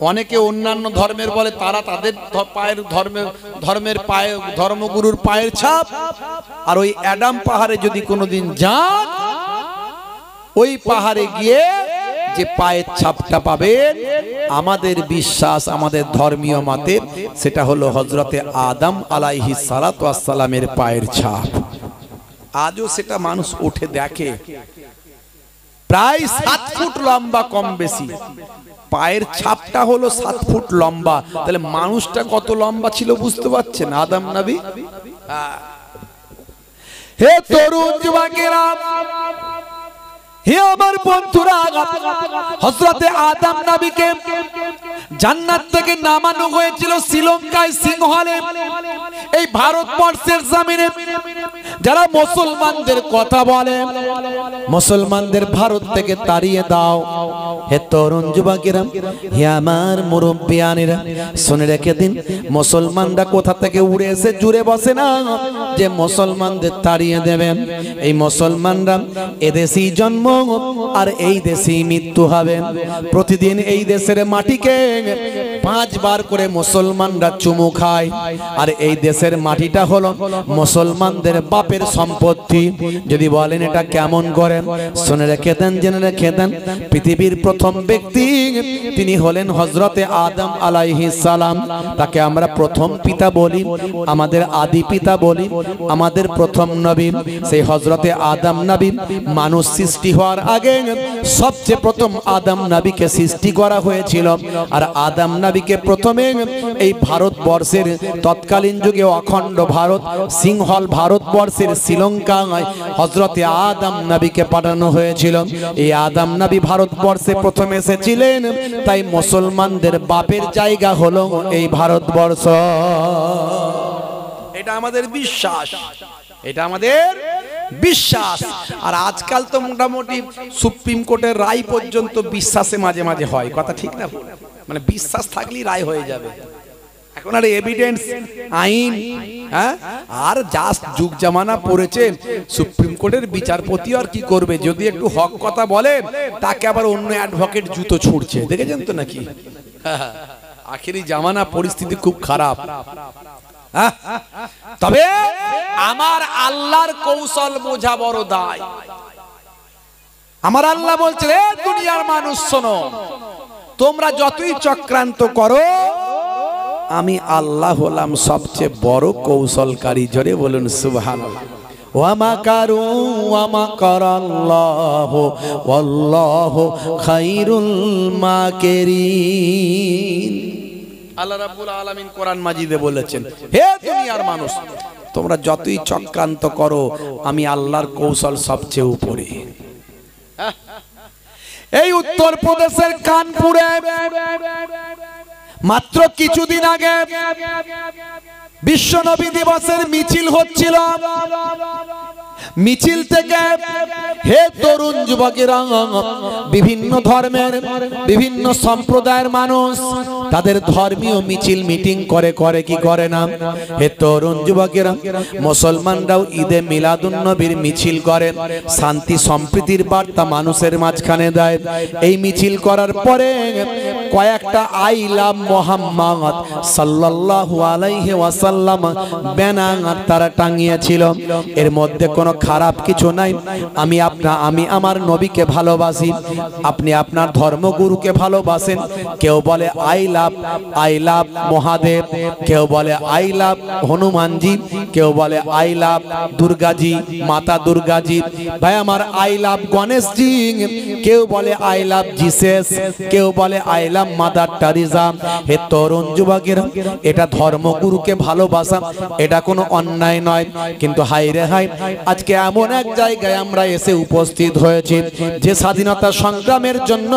অনেকে অন্যান্য ধর্মের বলে তারা তাদের পায়ের ধর্মের পায়ে ধর্মগুরুর পায়ের ছাপ। আর ওই অ্যাডাম পাহাড়ে যদি কোনোদিন যান, ওই পাহাড়ে গিয়ে যে পায়ের ছাপটা পাবেন, আমাদের বিশ্বাস, আমাদের ধর্মীয় মতে সেটা হলো হযরতে আদম আলাইহিস সালাতু ওয়াস সালামের পায়ের ছাপ। আজও সেটা মানুষ উঠে দেখে, প্রায় 7 ফুট লম্বা কম বেশি। পায়ের ছাপটা হলো 7 ফুট লম্বা, তাহলে মানুষটা কত লম্বা ছিল বুঝতে পারছেন? আদম নবী। হে তরুণ যুবকেরা, হে আমার বন্ধুরা, হযরতে আদম নবীকে জান্নাত থেকে নামানো হয়েছিল শ্রীলঙ্কায় সিংহলে। এই ভারতবর্ষের জমিনে যারা মুসলমানদের কথা বলে, মুসলমানদের ভারত থেকে তাড়িয়ে দাও। হে তরুণ যুবকেরা, হে আমার মুরব্বিয়ানেরা, শুনে রেখে দিন, মুসলমানরা কোথা থেকে উড়ে এসে জুড়ে বসে না যে মুসলমানদের তাড়িয়ে দেবেন। এই মুসলমানরা এদেশেই জন্ম আর এই দেশেই মৃত্যু হবে। প্রতিদিন এই দেশের মাটিকে 5 বার করে মুসলমানরা চুমু খায়, আর এই দেশের মাটিটা হলো মুসলমানদের বাপের সম্পত্তি। যদি বলেন এটা কেমন করেন, শুনে রেখে দেন, জেনে রেখে দেন, পৃথিবীর প্রথম ব্যক্তি তিনি হলেন হযরতে আদম আলাইহিস সালাম। তাকে আমরা প্রথম পিতা বলি, আমাদের আদি পিতা বলি, আমাদের প্রথম নবী। সেই হযরতে আদম নবী মানুষ সৃষ্টি হওয়ার আগে সবচেয়ে প্রথম আদম নবীকে সৃষ্টি করা হয়েছিল। আর আদম নবীকে প্রথমে এই ভারতবর্ষের তৎকালীন যুগে অখণ্ড ভারত, সিংহল ভারতবর্ষের শ্রীলঙ্কায় হযরতে আদম নবীকে পাঠানো হয়েছিল। এই আদম নবী ভারতবর্ষে প্রথম এসেছিলেন, তাই মুসলমানদের বাপের জায়গা হলো এই ভারতবর্ষ। এটা আমাদের বিশ্বাস, এটা আমাদের বিশ্বাস। আর আজকাল তো মোটামুটি সুপ্রিম কোর্টের রায় পর্যন্ত বিশ্বাসে মাঝে মাঝে হয়, কথা ঠিক না? মানে বিশ্বাস থাকলেই রায় হয়ে যাবে। এখন আর এভিডেন্স আইন, হ্যাঁ, আর জাস্ট যুগ জামানা পড়েছে, সুপ্রিম কোর্টের বিচারপতি আর কি করবে, যদি একটু হক কথা বলে তাকে আবার অন্য অ্যাডভোকেট জুতো ছুড়ছে, দেখেছেন তো নাকি? আখেরি জামানা, পরিস্থিতি খুব খারাপ। তবে আমার আল্লাহর কৌশল বোঝা বড় দায়। আমার আল্লাহ বলছে, রে দুনিয়ার মানুষ শোনো, তোমরা যতই চক্রান্ত করো, আমি আল্লাহ হলাম সবচেয়ে বড় কৌশলকারী। জোরে বলুন সুবহানাল্লাহ। ওয়া মাকারু ওয়া মাকারাল্লাহু ওয়াল্লাহু খায়রুল মাকিরিন। আল্লাহ রাব্বুল আলামিন কোরআন মাজিদে বলেছেন, হে দুনিয়ার মানুষ, তোমরা যতই চক্রান্ত করো, আমি আল্লাহর কৌশল সবচেয়ে উপরে। এই উত্তর প্রদেশের কানপুরে মাত্র কিছুদিন আগে বিশ্ব নবী দিবসের মিছিল হচ্ছিল। মিছিল থেকে হে তরুণ যুবকেরা, বিভিন্ন ধর্মের বিভিন্ন সম্প্রদায়ের মানুষ তাদের ধর্মীয় মিছিল মিটিং করে, করে কি করে না? হে তরুণ যুবকেরা, মুসলমানরাও ঈদে মিলাদুন নবীর মিছিল করে, শান্তি সম্প্রীতির বার্তা মানুষের মাঝখানে দেয়। এই মিছিল করার পরে কয়েকটা আই লাভ মুহাম্মদ সাল্লাল্লাহু আলাইহি ওয়াসাল্লাম ব্যানার তারা টাঙিয়েছিল। এর মধ্যে কোনো খারাপ কিছু নাই। আমি আমার নবীকে ভালোবাসি, আপনি আপনার ধর্মগুরুকে ভালোবাসেন। কেউ বলে আই লাভ মহাদেব, কেউ বলে আই লাভ হনুমানজি, কেউ বলে আই লাভ দুর্গাজি, মাতা দুর্গাজি। ভাই আমার আই লাভ গণেশজি, কেউ বলে আই লাভ জিসাস, কেউ বলে আই লাভ মাদার টেরেসা। হে তরুণ যুবকেরা, এটা ধর্মগুরুকে ভালোবাসা, এটা কোনো অন্যায় নয়। কিন্তু হাই রে হাই, আজকে এমন এক জায়গায় আমরা এসে উপস্থিত হয়েছি যে স্বাধীনতা সংগ্রামের জন্য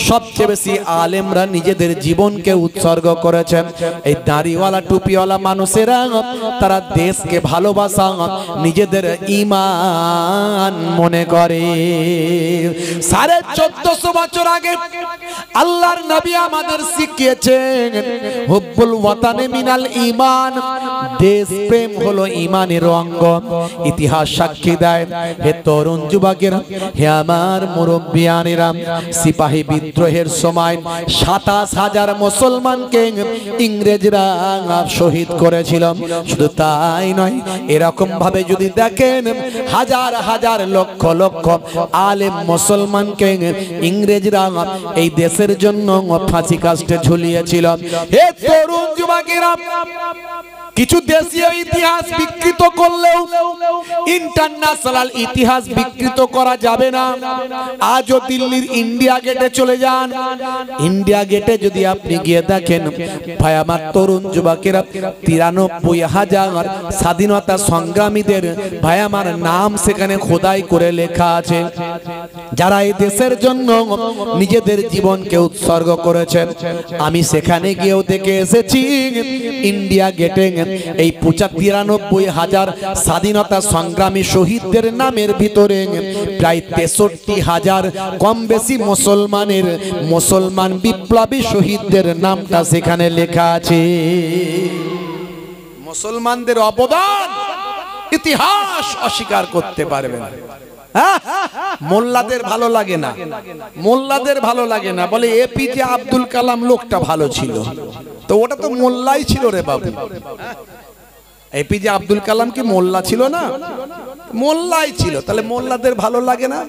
সবচেয়ে বেশি আলেমরা নিজেদের জীবনকে উৎসর্গ করেছে। এই দাড়িওয়ালা টুপিওয়ালা মানুষেরা তারা দেশকে ভালোবাসা নিজেদের ঈমান মনে করে। 1450 বছর আগে আল্লাহর নবী আমাদের শিখিয়েছেন, হুব্বুল ওয়াতানে মিনাল ঈমান, দেশ প্রেম হলো ঈমানের অঙ্গ। ইতিহাস সাক্ষী দেয়, হে তরুণ যুবকেরা, হে আমার মুরব্বিয়ানেরা, সিপাহী বিদ্রোহের সময় 27,000 মুসলমানকে ইংরেজরা শহীদ করেছিল। শুধু তাই নয়, এরকম ভাবে যদি দেখেন, হাজার হাজার লক্ষ লক্ষ আলেম মুসলমানকে ইংরেজরা এই দেশের জন্য ফাঁসি কাস্টে ঝুলিয়েছিল। হে তরুণ যুবকেরা, কিছু দেশীয় ইতিহাস বিকৃত করলেও ইন্টারন্যাশনাল ইতিহাস বিকৃত করা যাবে না। আজও দিল্লির ইন্ডিয়া গেটে চলে যান, ইন্ডিয়া গেটে যদি আপনি গিয়ে দেখেন, ভাই আমার তরুণ যুবকেরা, 93,000 স্বাধীনতা সংগ্রামীদের ভাই আমার নাম সেখানে খোদাই করে লেখা আছে, যারা এই দেশের জন্য নিজেদের জীবনকে উৎসর্গ করেছেন। আমি সেখানে গিয়েও দেখে এসেছি, ইন্ডিয়া গেটে এই 93,000 স্বাধীনতা সংগ্রামী শহীদদের নামের ভিতরে প্রায় 63,000 কম বেশি মুসলমান বিপ্লবী শহীদদের নামটা সেখানে লেখা আছে। মুসলমানদের অবদান ইতিহাস অস্বীকার করতে পারবে না। মোল্লাদের ভালো লাগে না, মোল্লাদের ভালো লাগে না, বলে এপিজে আব্দুল কালাম লোকটা ভালো ছিল। তো ওটা তো মোল্লাই ছিল রে বাবু। এপিজে আব্দুল কালাম কি মোল্লা ছিল না? মোল্লাই ছিল। তাহলে মোল্লাদের ভালো লাগে না?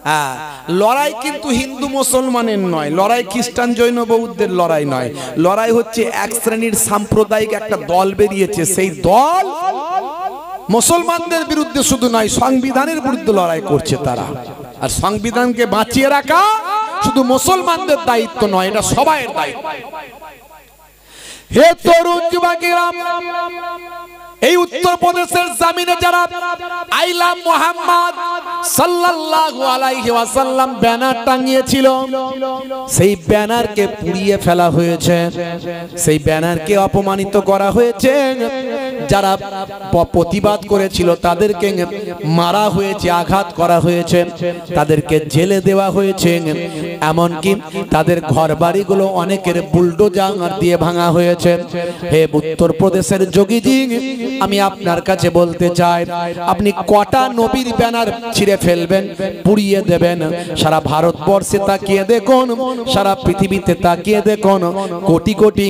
হ্যাঁ, লড়াই কিন্তু হিন্দু মুসলমানের নয়, লড়াই খ্রিস্টান জৈন বৌদ্ধের লড়াই নয়, লড়াই হচ্ছে এক শ্রেণীর সাম্প্রদায়িক একটা দল বেরিয়েছে, সেই দল মুসলমানদের বিরুদ্ধে শুধু নয়, সংবিধানের বিরুদ্ধে লড়াই করছে তারা। আর সংবিধানকে বাঁচিয়ে রাখা শুধু মুসলমানদের দায়িত্ব নয়, এটা সবাইয়ের দায়িত্ব। হে তরুণ যুবকেরা, এই উত্তরপ্রদেশের জমিনে যারা আই লাভ মুহাম্মদ সাল্লাল্লাহু আলাইহি ওয়াসাল্লাম ব্যানার টাঙিয়েছিল, সেই ব্যানারকে পুড়িয়ে ফেলা হয়েছে, সেই ব্যানারকে অপমানিত করা হয়েছে। যারা প্রতিবাদ করেছিল তাদেরকে মারা হয়েছে, আঘাত করা হয়েছে, তাদেরকে জেলে দেওয়া হয়েছে, এমনকি তাদের ঘরবাড়িগুলো অনেকের বুলডোজার দিয়ে ভাঙা হয়েছে। হে উত্তরপ্রদেশের যোগীজি, আমি আপনার কাছে বলতে চাই, আপনি কটা নবীর ব্যানার ছিঁড়ে ফেলবেন, পুড়িয়ে দেবেন? সারা ভারতবর্ষে তাকিয়ে দেখুন, সারা পৃথিবীতে তাকিয়ে দেখুন, কোটি কোটি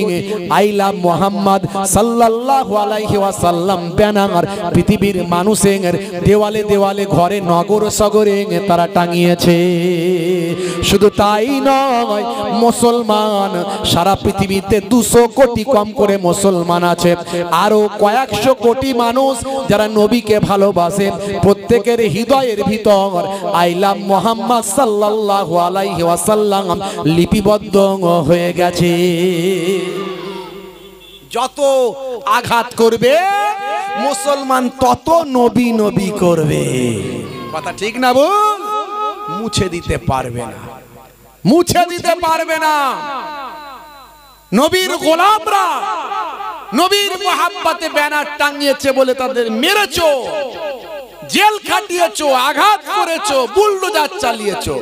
আই লাভ মুহাম্মদ সাল্লাল্লাহু আলাইহি ওয়াসাল্লাম ব্যানার পৃথিবীর মানুষের দেওয়ালে দেওয়ালে, ঘরে, নগর সগরে তারা টাঙিয়েছে। শুধু তাই নয়, মুসলমান সারা পৃথিবীতে 200 কোটি কম করে মুসলমান আছে, আরো কয়েকশো কোটি মানুষ যারা নবীকে ভালোবাসে, প্রত্যেকের হৃদয়ের ভিতর আই লাভ মুহাম্মদ সাল্লাল্লাহু আলাইহি ওয়াসাল্লাম লিপিবদ্ধ হয়ে গেছে। যত আঘাত করবে মুসলমান তত নবী নবী করবে। কথা ঠিক না বল? মুছে দিতে পারবে না, মুছে দিতে পারবে না। নবীর গোলামরা নবীর মহাব্বতে ব্যানার টাঙিয়েছে বলে তাদের মেরেছো, জেল খাটিয়েছো, আঘাত করেছো, বুলডোজার চালিয়েছো।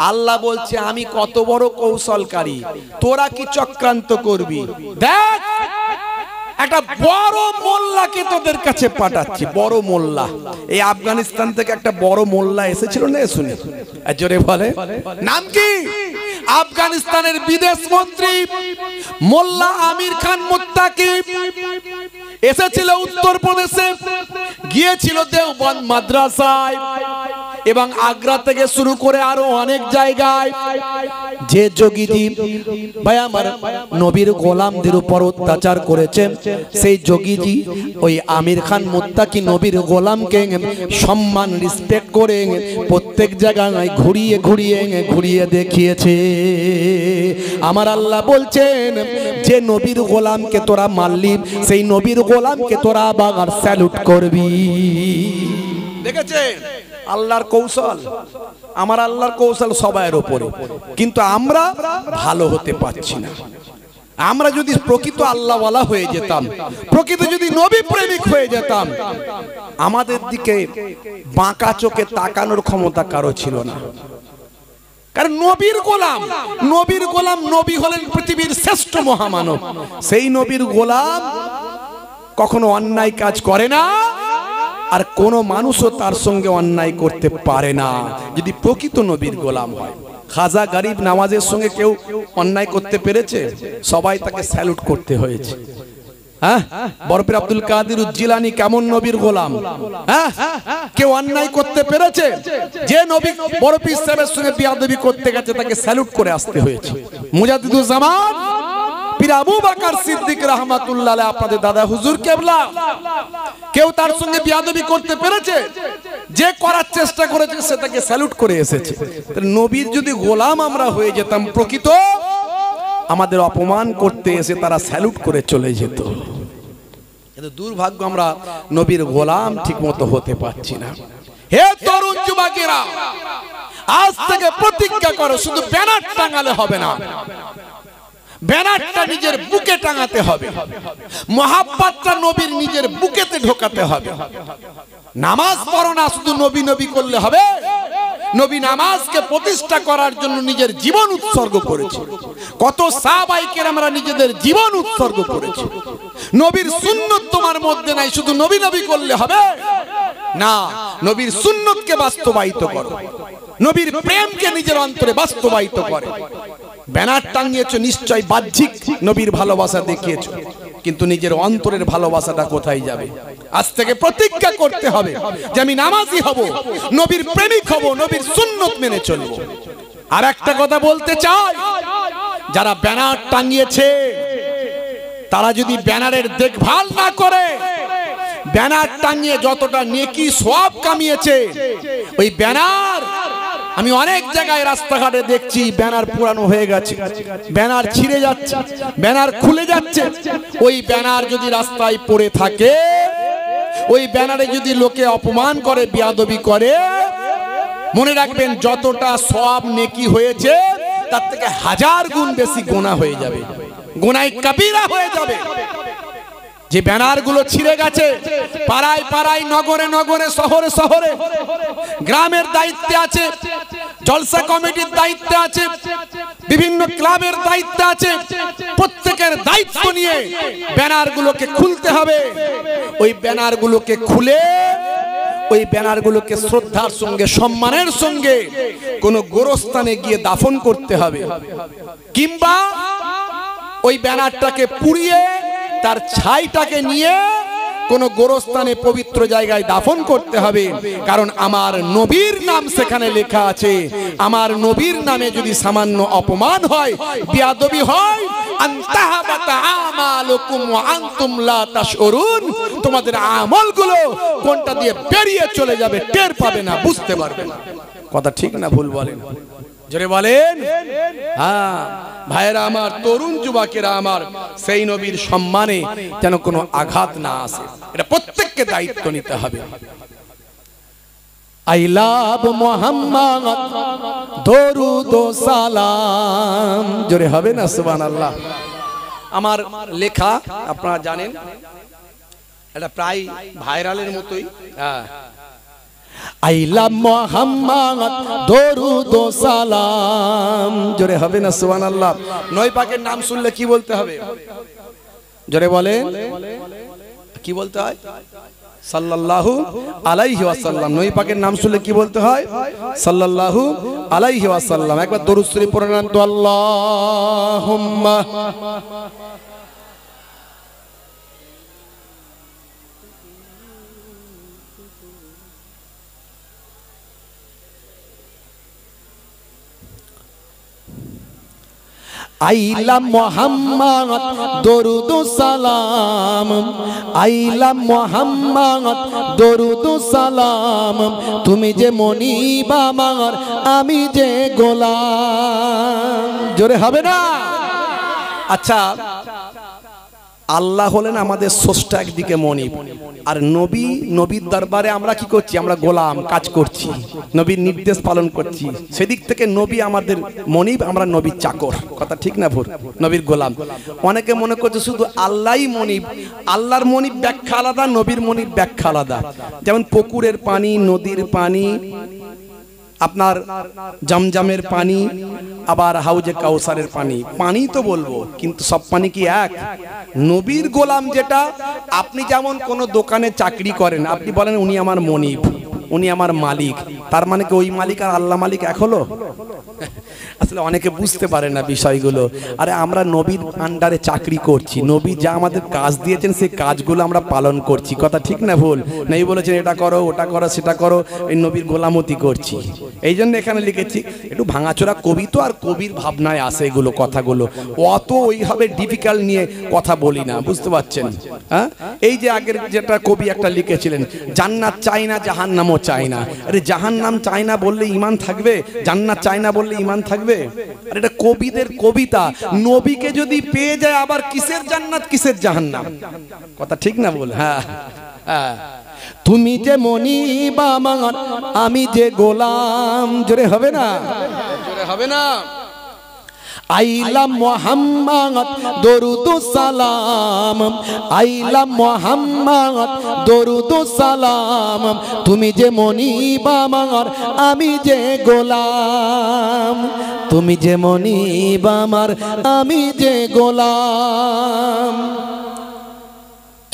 আল্লাহ বলছে আমি কত বড় কৌশলকারী, তোরা কি চক্রান্ত করবি? দেখ, একটা বড় মোল্লাকে তোদের কাছে পাঠাচ্ছি, বড় মোল্লা। এই আফগানিস্তান থেকে একটা বড় মোল্লা এসেছিল না, শুনে জোরে বলে নাম কি? আফগানিস্তানের বিদেশ মন্ত্রী মোল্লা আমির খান মুত্তাকি এসেছিল উত্তরপ্রদেশে, গিয়েছিল দেওবন্দ মাদ্রাসায় এবং আগ্রা থেকে শুরু করে আরো অনেক জায়গায়। যে যোগীজি ভাই আমার নবীর গোলামদের উপর অত্যাচার করেছে, সেই যোগীজি ওই আমির খান মুত্তাকি নবীর গোলামকে সম্মান রেসপেক্ট করে প্রত্যেক জায়গায় ঘুরিয়ে ঘুরিয়ে ঘুরিয়ে দেখিয়েছে। আমার আল্লাহ বলছেন, যে নবীর গোলামকে তোরা মারলি, সেই নবীর গোলামকে তোরা আবার স্যালুট করবি। দেখেছেন আল্লাহর কৌশল? আমার আল্লাহর কৌশল সবার উপরে, কিন্তু আমরা ভালো হতে পারছি না। আমরা যদি প্রকৃত আল্লাহওয়ালা হয়ে যেতাম, প্রকৃত যদি নবী প্রেমিক হয়ে যেতাম, আমাদের দিকে বাঁকা চোখে তাকানোর ক্ষমতা কারো ছিল না। কারণ নবীর গোলাম, নবীর গোলাম, নবী হলেন পৃথিবীর শ্রেষ্ঠ মহামানব। সেই নবীর গোলাম কখনো অন্যায় কাজ করে না, আর কোন মানুষও তার সঙ্গে অন্যায় করতে পারে না যদি প্রকৃত নবীর গোলাম হয়। খাজা গরিব নওয়াজের সঙ্গে কেউ অন্যায় করতে পেরেছে? সবাই তাকে স্যালুট করতে হয়েছে। হ্যাঁ, বরফির আব্দুল কাদের জিলানী কেমন নবীর গোলাম? হ্যাঁ, কেউ অন্যায় করতে পেরেছে? যে নবী বরফির সাহেবের সঙ্গে বিয়াদবি করতে গেছে তাকে স্যালুট করে আসতে হয়েছে। মুজাদ্দিদুল জামান পীর আবু বকর সিদ্দিক রাহমাতুল্লাহ আলাইহি, আপনাদের দাদা হুজুর কেবলা, কেউ তার সঙ্গে বিয়াদবি করতে পেরেছে? যে করার চেষ্টা করেছে সে তাকে স্যালুট করে এসেছে। নবীর যদি গোলাম আমরা হয়ে যেতাম প্রকৃত, আমাদের অপমান করতে এসে তারা স্যালুট করে চলে যেত। কিন্তু দুর্ভাগ্য, আমরা নবীর গোলাম ঠিকমতো হতে পারছি না। হে তরুণ যুবকেরা, আজ থেকে প্রতিজ্ঞা করো, শুধু ব্যানার টাঙালে হবে না, ব্যানারটা নিজের বুকে টাঙাতে হবে, মহাব্বতটা নবীর নিজের বুকেতে ঢোকাতে হবে। নামাজ পড়ো না, শুধু নবী নবী করলে হবে? নবী নামাজকে প্রতিষ্ঠা করার জন্য নিজের জীবন উৎসর্গ করেছে। কত সাহাবায়ে কেরামরা নিজেদের জীবন উৎসর্গ করেছে। নবীর সুন্নত তোমার মধ্যে নাই, শুধু নবী নবী করলে হবে না। নবীর সুন্নতকে বাস্তবায়িত করো, নবীর প্রেমকে নিজের অন্তরে বাস্তবায়িত করে। ব্যানার টাঙিয়েছো, নিশ্চয় বাহ্যিক নবীর ভালোবাসা দেখিয়েছো, কিন্তু নিজের অন্তরের ভালোবাসাটা কোথায় যাবে? আজ থেকে প্রতিজ্ঞা করতে হবে যে আমি নামাজি হব, নবীর প্রেমিক হব, নবীর সুন্নত মেনে চলব। আর একটা কথা বলতে চাই, যারা ব্যানার টাঙিয়েছে তারা যদি ব্যানারের দেখভাল না করে, ব্যানার টাঙিয়ে যতটা নেকি সওয়াব কামিয়েছে, ওই ব্যানার আমি অনেক জায়গায় রাস্তাঘাটে দেখছি ব্যানার পুরানো হয়ে গেছে, ব্যানার ছিঁড়ে যাচ্ছে, ব্যানার খুলে যাচ্ছে। ওই ব্যানার যদি রাস্তায় পড়ে থাকে, ওই ব্যানারে যদি লোকে অপমান করে, বেয়াদবি করে, মনে রাখবেন যতটা সওয়াব নেকি হয়েছে তার থেকে 1000 গুণ বেশি গুনাহ হয়ে যাবে, গুনাহ কবিরা হয়ে যাবে। যে ব্যানারগুলো ছিঁড়ে গেছে, পাড়ায় পাড়ায়, নগরে নগরে, শহরে শহরে, গ্রামের দায়িত্বে আছে, জলসা কমিটির দায়িত্বে আছে, বিভিন্ন ক্লাবের দায়িত্বে আছে, প্রত্যেকের দায়িত্ব নিয়ে ব্যানারগুলোকে খুলতে হবে। ওই ব্যানারগুলোকে খুলে ওই ব্যানারগুলোকে শ্রদ্ধার সঙ্গে, সম্মানের সঙ্গে কোনো গোরস্থানে গিয়ে দাফন করতে হবে, কিংবা ওই ব্যানারটাকে পুড়িয়ে তার ছাইটাকে নিয়ে কোনো গোরস্থানে পবিত্র জায়গায় দাফন করতে হবে। কারণ আমার নবীর নাম সেখানে লেখা আছে। আমার নবীর নামে যদি সামান্য অপমান হয়, বেয়াদবি হয়, আনতাহাবাতা আমালুকুম ওয়া আনতুম লা তাশউরুন, তোমাদের আমলগুলো কোনটা দিয়ে বেরিয়ে চলে যাবে টের পাবে না, বুঝতে পারবে না। কথা ঠিক না ভুল বলেন? জোরে বলেন। হ্যাঁ ভাইরা আমার, তরুণ যুবকেরা আমার, সেই নবীর সম্মানে যেন কোনো আঘাত না আসে, এটা প্রত্যেককে দায়িত্ব নিতে হবে। আই লাভ মুহাম্মদ, দরুদ ও সালাম, জোরে হবে না সুবহানাল্লাহ। আমার লেখা আপনারা জানেন, এটা প্রায় ভাইরালের মতোই। হ্যাঁ, আই লাভ মুহাম্মদ, দরুদ ও সালাম, জোরে হবে না সুবহানাল্লাহ। নবী পাকের নাম শুনলে কি বলতে হবে? জোরে বলেন, কি বলতে হয়? সাল্লাল্লাহু আলাইহি ওয়াসাল্লাম। নবী পাকের নাম শুনলে কি বলতে হয়? সাল্লাল্লাহু আলাইহি ওয়াসাল্লাম। একবার দরুদ শরীফ পড়ে নেন তো, আল্লাহুম্মা আইলা মুহাম্মদ, দরুদ ও সালাম, আইলা মুহাম্মদ, দরুদ ও সালাম, তুমি যে মনিব আমার, আমি যে গোলাম, জোরে হবে না? আচ্ছা, আল্লাহ হলেন আমাদের স্রষ্টা, একদিকে মনিব, আর নবী, নবীর দরবারে আমরা কি করছি? আমরা গোলাম, কাজ করছি, নবীর নির্দেশ পালন করছি। সেদিক থেকে নবী আমাদের মনিব, আমরা নবীর চাকর। কথা ঠিক না ভুল? নবীর গোলাম। অনেকে মনে করছে শুধু আল্লাহই মনিব। আল্লাহর মনিব ব্যাখ্যা আলাদা, নবীর মনিব ব্যাখ্যা আলাদা। যেমন পুকুরের পানি, নদীর পানি, আপনার জমজমের পানি, আবার হাউজে কাউসারের পানি, পানি তো বলবো, কিন্তু সব পানি কি এক? নবীর গোলাম যেটা, আপনি যেমন কোন দোকানে চাকরি করেন, আপনি বলেন উনি আমার মনিব, উনি আমার মালিক, তার মানে কি ওই মালিক আর আল্লাহ মালিক এক হলো? আসলে অনেকে বুঝতে পারে না বিষয়গুলো। আরে আমরা নবীর আন্ডারে চাকরি করছি, নবী যা আমাদের কাজ দিয়েছেন সেই কাজগুলো আমরা পালন করছি। কথা ঠিক না ভুল? নবী বলেছেন এটা করো, ওটা করো, সেটা করো, এই নবীর গোলামতি করছি। এই জন্য এখানে লিখেছি, একটু ভাঙাচোরা কবি তো, আর কবির ভাবনায় আসে এগুলো কথাগুলো, অত ওইভাবে ডিফিকাল্ট নিয়ে কথা বলি না, বুঝতে পারছেন? হ্যাঁ, এই যে আগের যেটা কবি একটা লিখেছিলেন, জান্নাত চাই না, জাহান্নামও চাই না। আরে জাহান্নাম চাই না বললে ঈমান থাকবে? জান্নাত চাই না বললে ঈমান থাকবে? আর এটা কবিদের কবিতা। নবীকে যদি পেয়ে যায় আবার কিসের জান্নাত, কিসের জাহান্নাম? কথা ঠিক না বল? হ্যাঁ হ্যাঁ, তুমি যে মনিব আমার, আমি যে গোলাম, জোরে হবে না? জোরে হবে না? আইলা মুহাম্মদ, দরুদ ও সালাম, আইলা মুহাম্মদ, দরুদ ও সালাম, তুমি যে মনিব আমার, আমি যে গোলাম, তুমি যে মনিব আমার, আমি যে গোলাম।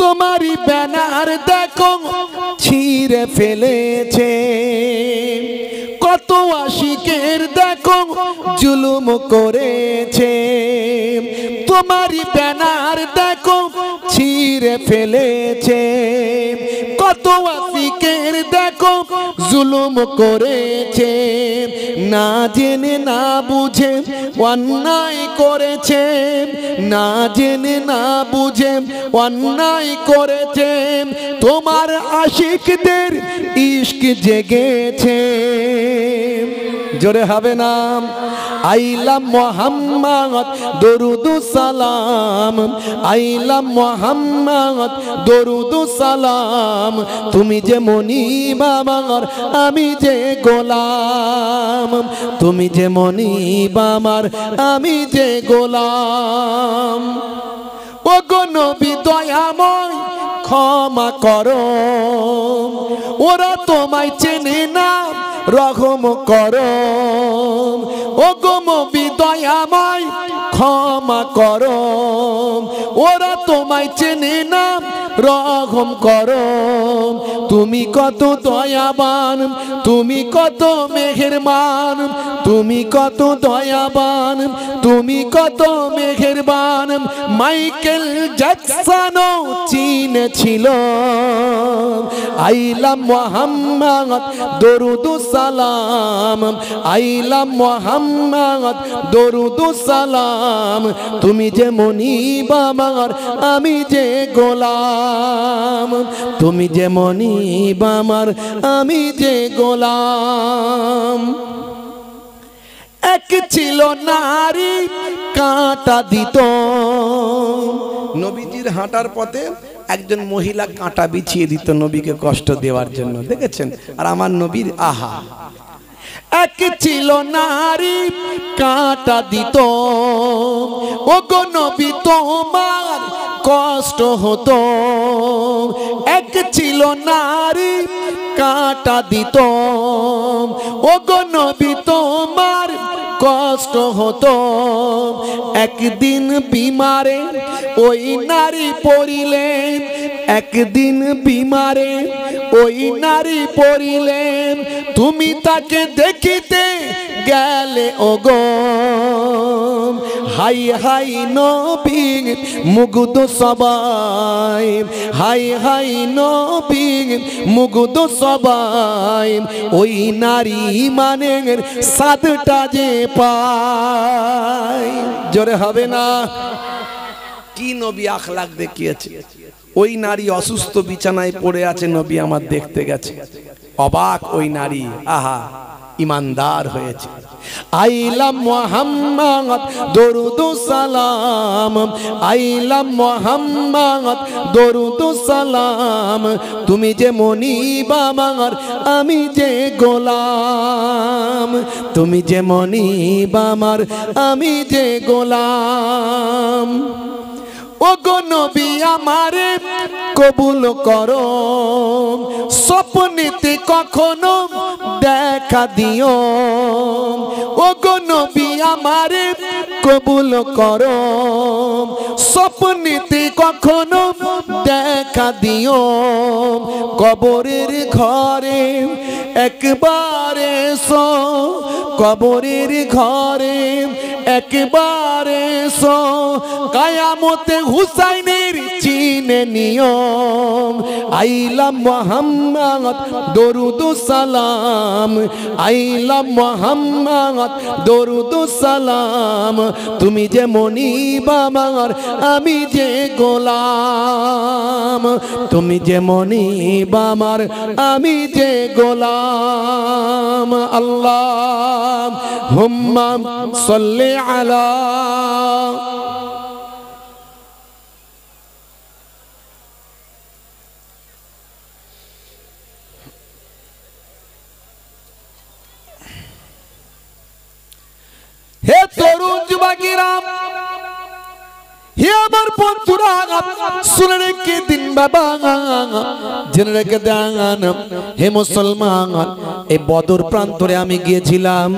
তোমারই ব্যানার দেখো ছিঁড়ে ফেলেছে, কত আশিকের দেখো জুলুম করেছে। তোমারই ব্যানার দেখো ছিঁড়ে ফেলেছে, কত আশিকের দেখো জুলুম করেছে। না জেনে না বুঝে অন্যায় করেছে, না জেনে না বুঝে অন্যায় করেছে। তোমার আশিকদের ইশক জেগেছে, জোরে হবে না? আইলা মোহাম্মদ দরুদ সালাম, আইলা মোহাম্মদ দরুদ সালাম, তুমি যে মনিব আমার আমি যে গোলাম, তুমি যে মনিব আমার আমি যে গোলাম। ও গো নবী দয়াময় ক্ষমা করো, ওরা তোমায় চেনে না রহম করো। ও গো নবী দয়াময় ক্ষমা করো, ওরা তোমায় চেনে না রহম করো। তুমি কত দয়াবান, তুমি কত মেহেরবান, তুমি কত দয়াবান, তুমি কত মেহেরবান। মাইকেল জ্যাকসনও চিনেছিল। আইলা মোহাম্মদ দরুদ সালাম, আইলা মোহাম্মদ দরুদ সালাম, তুমি যে মনিব আমার আমি যে গোলাম, তুমি যে মনিব আমার আমি যে গোলাম। এক ছিল নারী কাঁটা দিত, নবীজির হাঁটার পথে একজন মহিলা কাঁটা বিছিয়ে দিত নবীকে কষ্ট দেওয়ার জন্য, দেখেছেন? আর আমার নবীর আহা। এক ছিল নারী কাঁটা দিত, ও গো নবী তোমার কষ্ট হতো। এক ছিল নারী কাঁটা দিত, ও গো নবী তোমার কষ্ট হতো। একদিন বিমারে ওই নারী পড়িলেন, একদিন বিমারে ওই নারী পড়িলেন, তুমি তাকে দেখিতে গেলে ওগো। হাই হাই নবী মুগ্ধ সবাই, হাই হাই নবী মুগ্ধ সবাই, ওই নারী মানে সাদটা যে পায়। জোরে হবে না? কি নবী আখলাক দেখিয়েছে। ওই নারী অসুস্থ বিছানায় পড়ে আছে, নবী আমার দেখতে গেছে, অবাক ওই নারী, আহা ইমানদার হয়েছে। আইলা মোহাম্মদ দরুদ সালাম, আইলা মোহাম্মদ দরুদ সালাম, তুমি যে মনিব আমার আমি যে গোলাম, তুমি যে মনিব আমার আমি যে গোলাম। ও গো নবী আমারে কবুল করো, স্বপ্নেতে কখনো দেখা দিও। ও গো নবী আমারে কবুল করো, স্বপ্নেতে কখনো দেখা দিও। কবরের ঘরে একবার এসো, কবরের ঘরে একবার এসো, কায়ামতে হুসাইনের চিনে নিয়ম। আইলা মোহাম্মদ দরুদ সালাম, আইলা মোহাম্মদ দরুদ সালাম, তুমি যে মনিব আমার আমি যে গোলাম, তুমি যে মনিব আমার আমি যে গোলাম। আল্লাহুম্মা সাল্লি আলা হে তরুণ যুবকেরা, হে আমার বন্ধুরা, শুনে রেখে দিন বাবা, জেনে রেখে দেন হে মুসলমান। এই বদর প্রান্তরে আমি গিয়েছিলাম,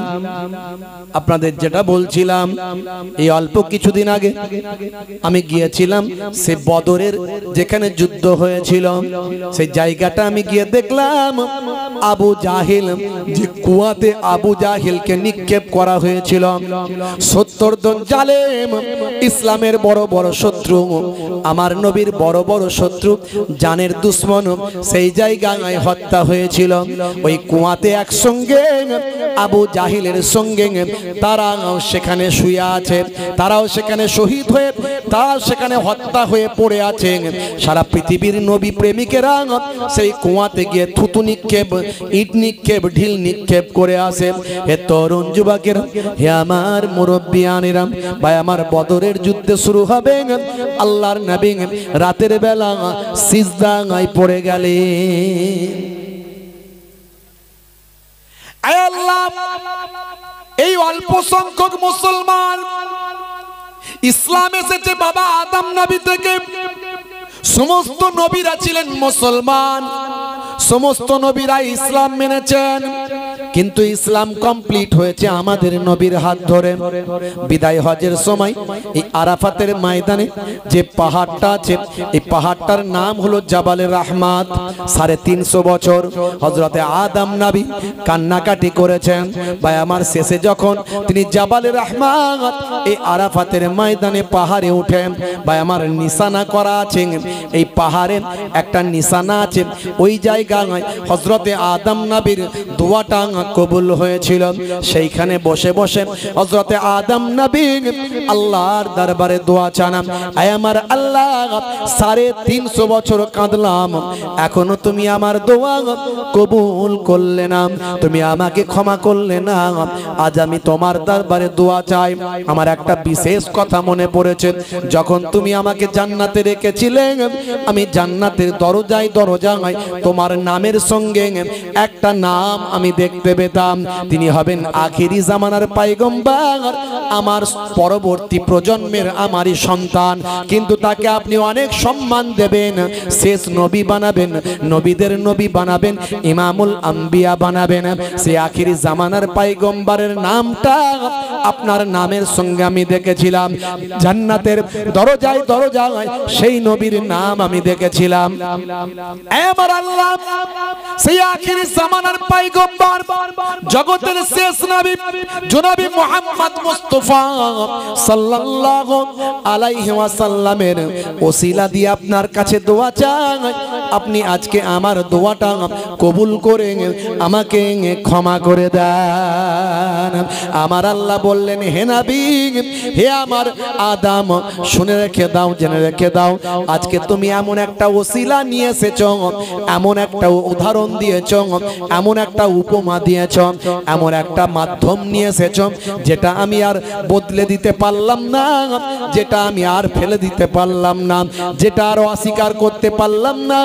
আপনাদের যেটা বলছিলাম এই অল্প কিছুদিন আগে আমি গিয়েছিলাম সে বদরের যেখানে যুদ্ধ হয়েছিল সেই জায়গাটা আমি গিয়ে দেখলাম আবু জাহিল, যে কুয়াতে আবু জাহিলকে নিক্ষেপ করা হয়েছিল। 70 জন জালেম, ইসলামের বড় বড় শত্রু, আমার নবীর বড় বড় শত্রু জানের দুশ্মন সেই জায়গায় হত্যা হয়েছিল। ওই কুয়াতে একসঙ্গে আবু জাহিলের সঙ্গে তারাও সেখানে শুয়ে আছে, তারাও সেখানে শহীদ হয়ে, তারাও সেখানে হত্যা হয়ে পড়ে আছে। সারা পৃথিবীর নবী প্রেমিকেরা সেই কুয়াতে গিয়ে থুতু নিক্ষেপ, ইট নিক্ষেপ, ঢিল নিক্ষেপ করে আসে। হে তরুণ যুবকের, হে আমার মুরব্বিয়ানেরা, ভাই আমার বদরের যুদ্ধ শুরু হবে, আল্লাহর নবী রাতের বেলা সিজদায় পড়ে গেলেন। আয় আল্লাহ, এই অল্প সংখ্যক মুসলমান ইসলাম এসেছে বাবা আদম নবী থেকে। সমস্ত নবীরা ছিলেন মুসলমান, সমস্ত নবীরা ইসলাম মেনেছেন, কিন্তু ইসলাম কমপ্লিট হয়েছে আমাদের নবীর হাত ধরে। বিদায় হজের সময় এই আরাফাতের ময়দানে যে পাহাড়টা আছে, এই পাহাড়টার নাম হলো জাবালে রাহমাত। 350 বছর হযরতে আদম নবী কান্নাকাটি করেছেন। ভাই আমার শেষে যখন তিনি জাবালে রাহমাত এই আরাফাতের ময়দানে পাহাড়ে উঠেন, ভাই আমার নিশানা করা আছে, এই পাহাড়ে একটা নিশানা আছে। ওই জায়গায় হযরতে আদম নবীর দোয়াটা কবুল হয়েছিল। সেইখানে বসে বসে হযরতে আদম নবী আল্লাহর দরবারে দোয়া চান, আয় আমার আল্লাহ 350 বছর কাঁদলাম, এখনো তুমি আমার দোয়া কবুল করলে না, তুমি আমাকে ক্ষমা করলে না। আজ আমি তোমার দরবারে দোয়া চাই। আমার একটা বিশেষ কথা মনে পড়েছে, যখন তুমি আমাকে জান্নাতে রেখেছিলে, আমি জান্নাতের দরজায় দরজায় তোমার নামের সঙ্গে একটা নাম আমি দেখতে পেতাম। তিনি হবেন আখিরি জামানার পয়গম্বর, আমার পরবর্তী প্রজন্মের আমারই সন্তান, কিন্তু তাকে আপনি অনেক সম্মান দেবেন, শেষ নবী বানাবেন, নবীদের নবী বানাবেন, ইমামুল আম্বিয়া বানাবেন। সে আখিরি জামানার পয়গম্বরের নামটা আপনার নামের সঙ্গে আমি দেখেছিলাম জান্নাতের দরজায় দরজায়, সেই নবীর নাম আমি দেখেছিলাম। আমার আল্লাহ সেই আখিরি জামানার পয়গম্বর, জগতের শেষ নবী জনাবি মুহাম্মদ মুস্তাফা সাল্লাল্লাহু আলাইহি ওয়াসাল্লামের ওসিলা দিয়ে আপনার কাছে দোয়া চাই, আপনি আজকে আমার দোয়াটা কবুল করে আমাকে ক্ষমা করে দেন। আমার আল্লাহ বললেন, হে নবী, হে আমার আদম, শুনে রেখে দাও, জেনে রেখে দাও, আজকে তুমি এমন একটা ওসিলা নিয়ে এসেছো, এমন একটা উদাহরণ দিয়েছো, এমন একটা উপমা দিয়েছো, এমন একটা মাধ্যম নিয়ে এসেছো যেটা আমি আর বদলে দিতে পারলাম না, যেটা আমি আর ফেলে দিতে পারলাম না, যেটা আর অস্বীকার করতে পারলাম না।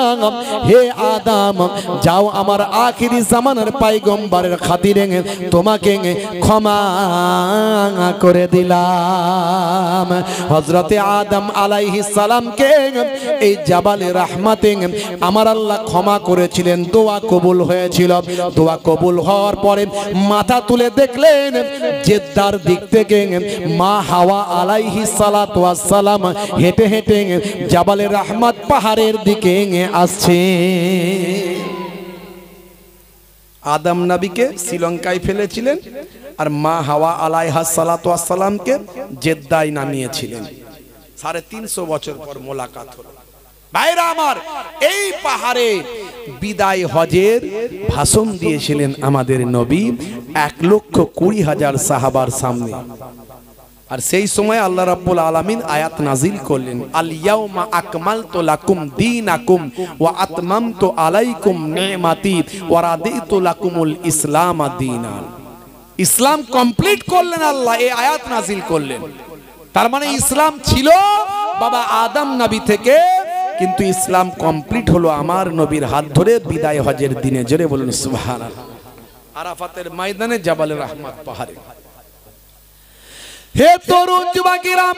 হে আদম, যাও, আমার আখিরি জামানার পয়গম্বরের খাতিরে তোমাকে ক্ষমা করে দিলাম। হযরতে আদম আলাইহিস সালামকে এই জাবালে রাহমাতে আমার আল্লাহ ক্ষমা করেছিলেন, দোয়া কবুল হয়েছিল। দোয়া কবুল হওয়ার পরে মাথা তুলে দেখলেন জেদ্দার দিক থেকে মা হাওয়া আলাইহিস সালাতু ওয়াস সালাম হেঁটে হেঁটে জাবালে রাহমাত পাহাড়ের দিকে আসছে। আদম নবীকে শ্রীলঙ্কায় ফেলেছিলেন, আর মা হাওয়া আলাইহিস সালাতু ওয়াস সালামকে জেদ্দায় নামিয়েছিলেন। 350 বছর পর মোলাকাত হলো। ভাইরা আমার, এই পাহাড়ে বিদায় হজের ভাষণ দিয়েছিলেন আমাদের নবী 1,20,000 সাহাবার সামনে। আর সেই সময় আল্লাহ রাব্বুল আলামিন আয়াত নাজিল করলেন, আল ইয়াউমা আকমালতু লাকুম দীনাকুম ওয়া আতমামতু আলাইকুম নি'মাতি ওয়া রাদিতু লাকুমুল ইসলাম দীনান। ইসলাম কমপ্লিট করলেন আল্লাহ, এই আয়াত নাজিল করলেন। তার মানে ইসলাম ছিল বাবা আদম নবী থেকে, কিন্তু ইসলাম কমপ্লিট হলো আমার নবীর হাত ধরে বিদায় হজের দিনে। জোরে বলুন সুবহানাল্লাহ। আরাফাতের ময়দানে জাবালে রাহমাত পাহাড়ে। হে তরুণ যুবকেরা,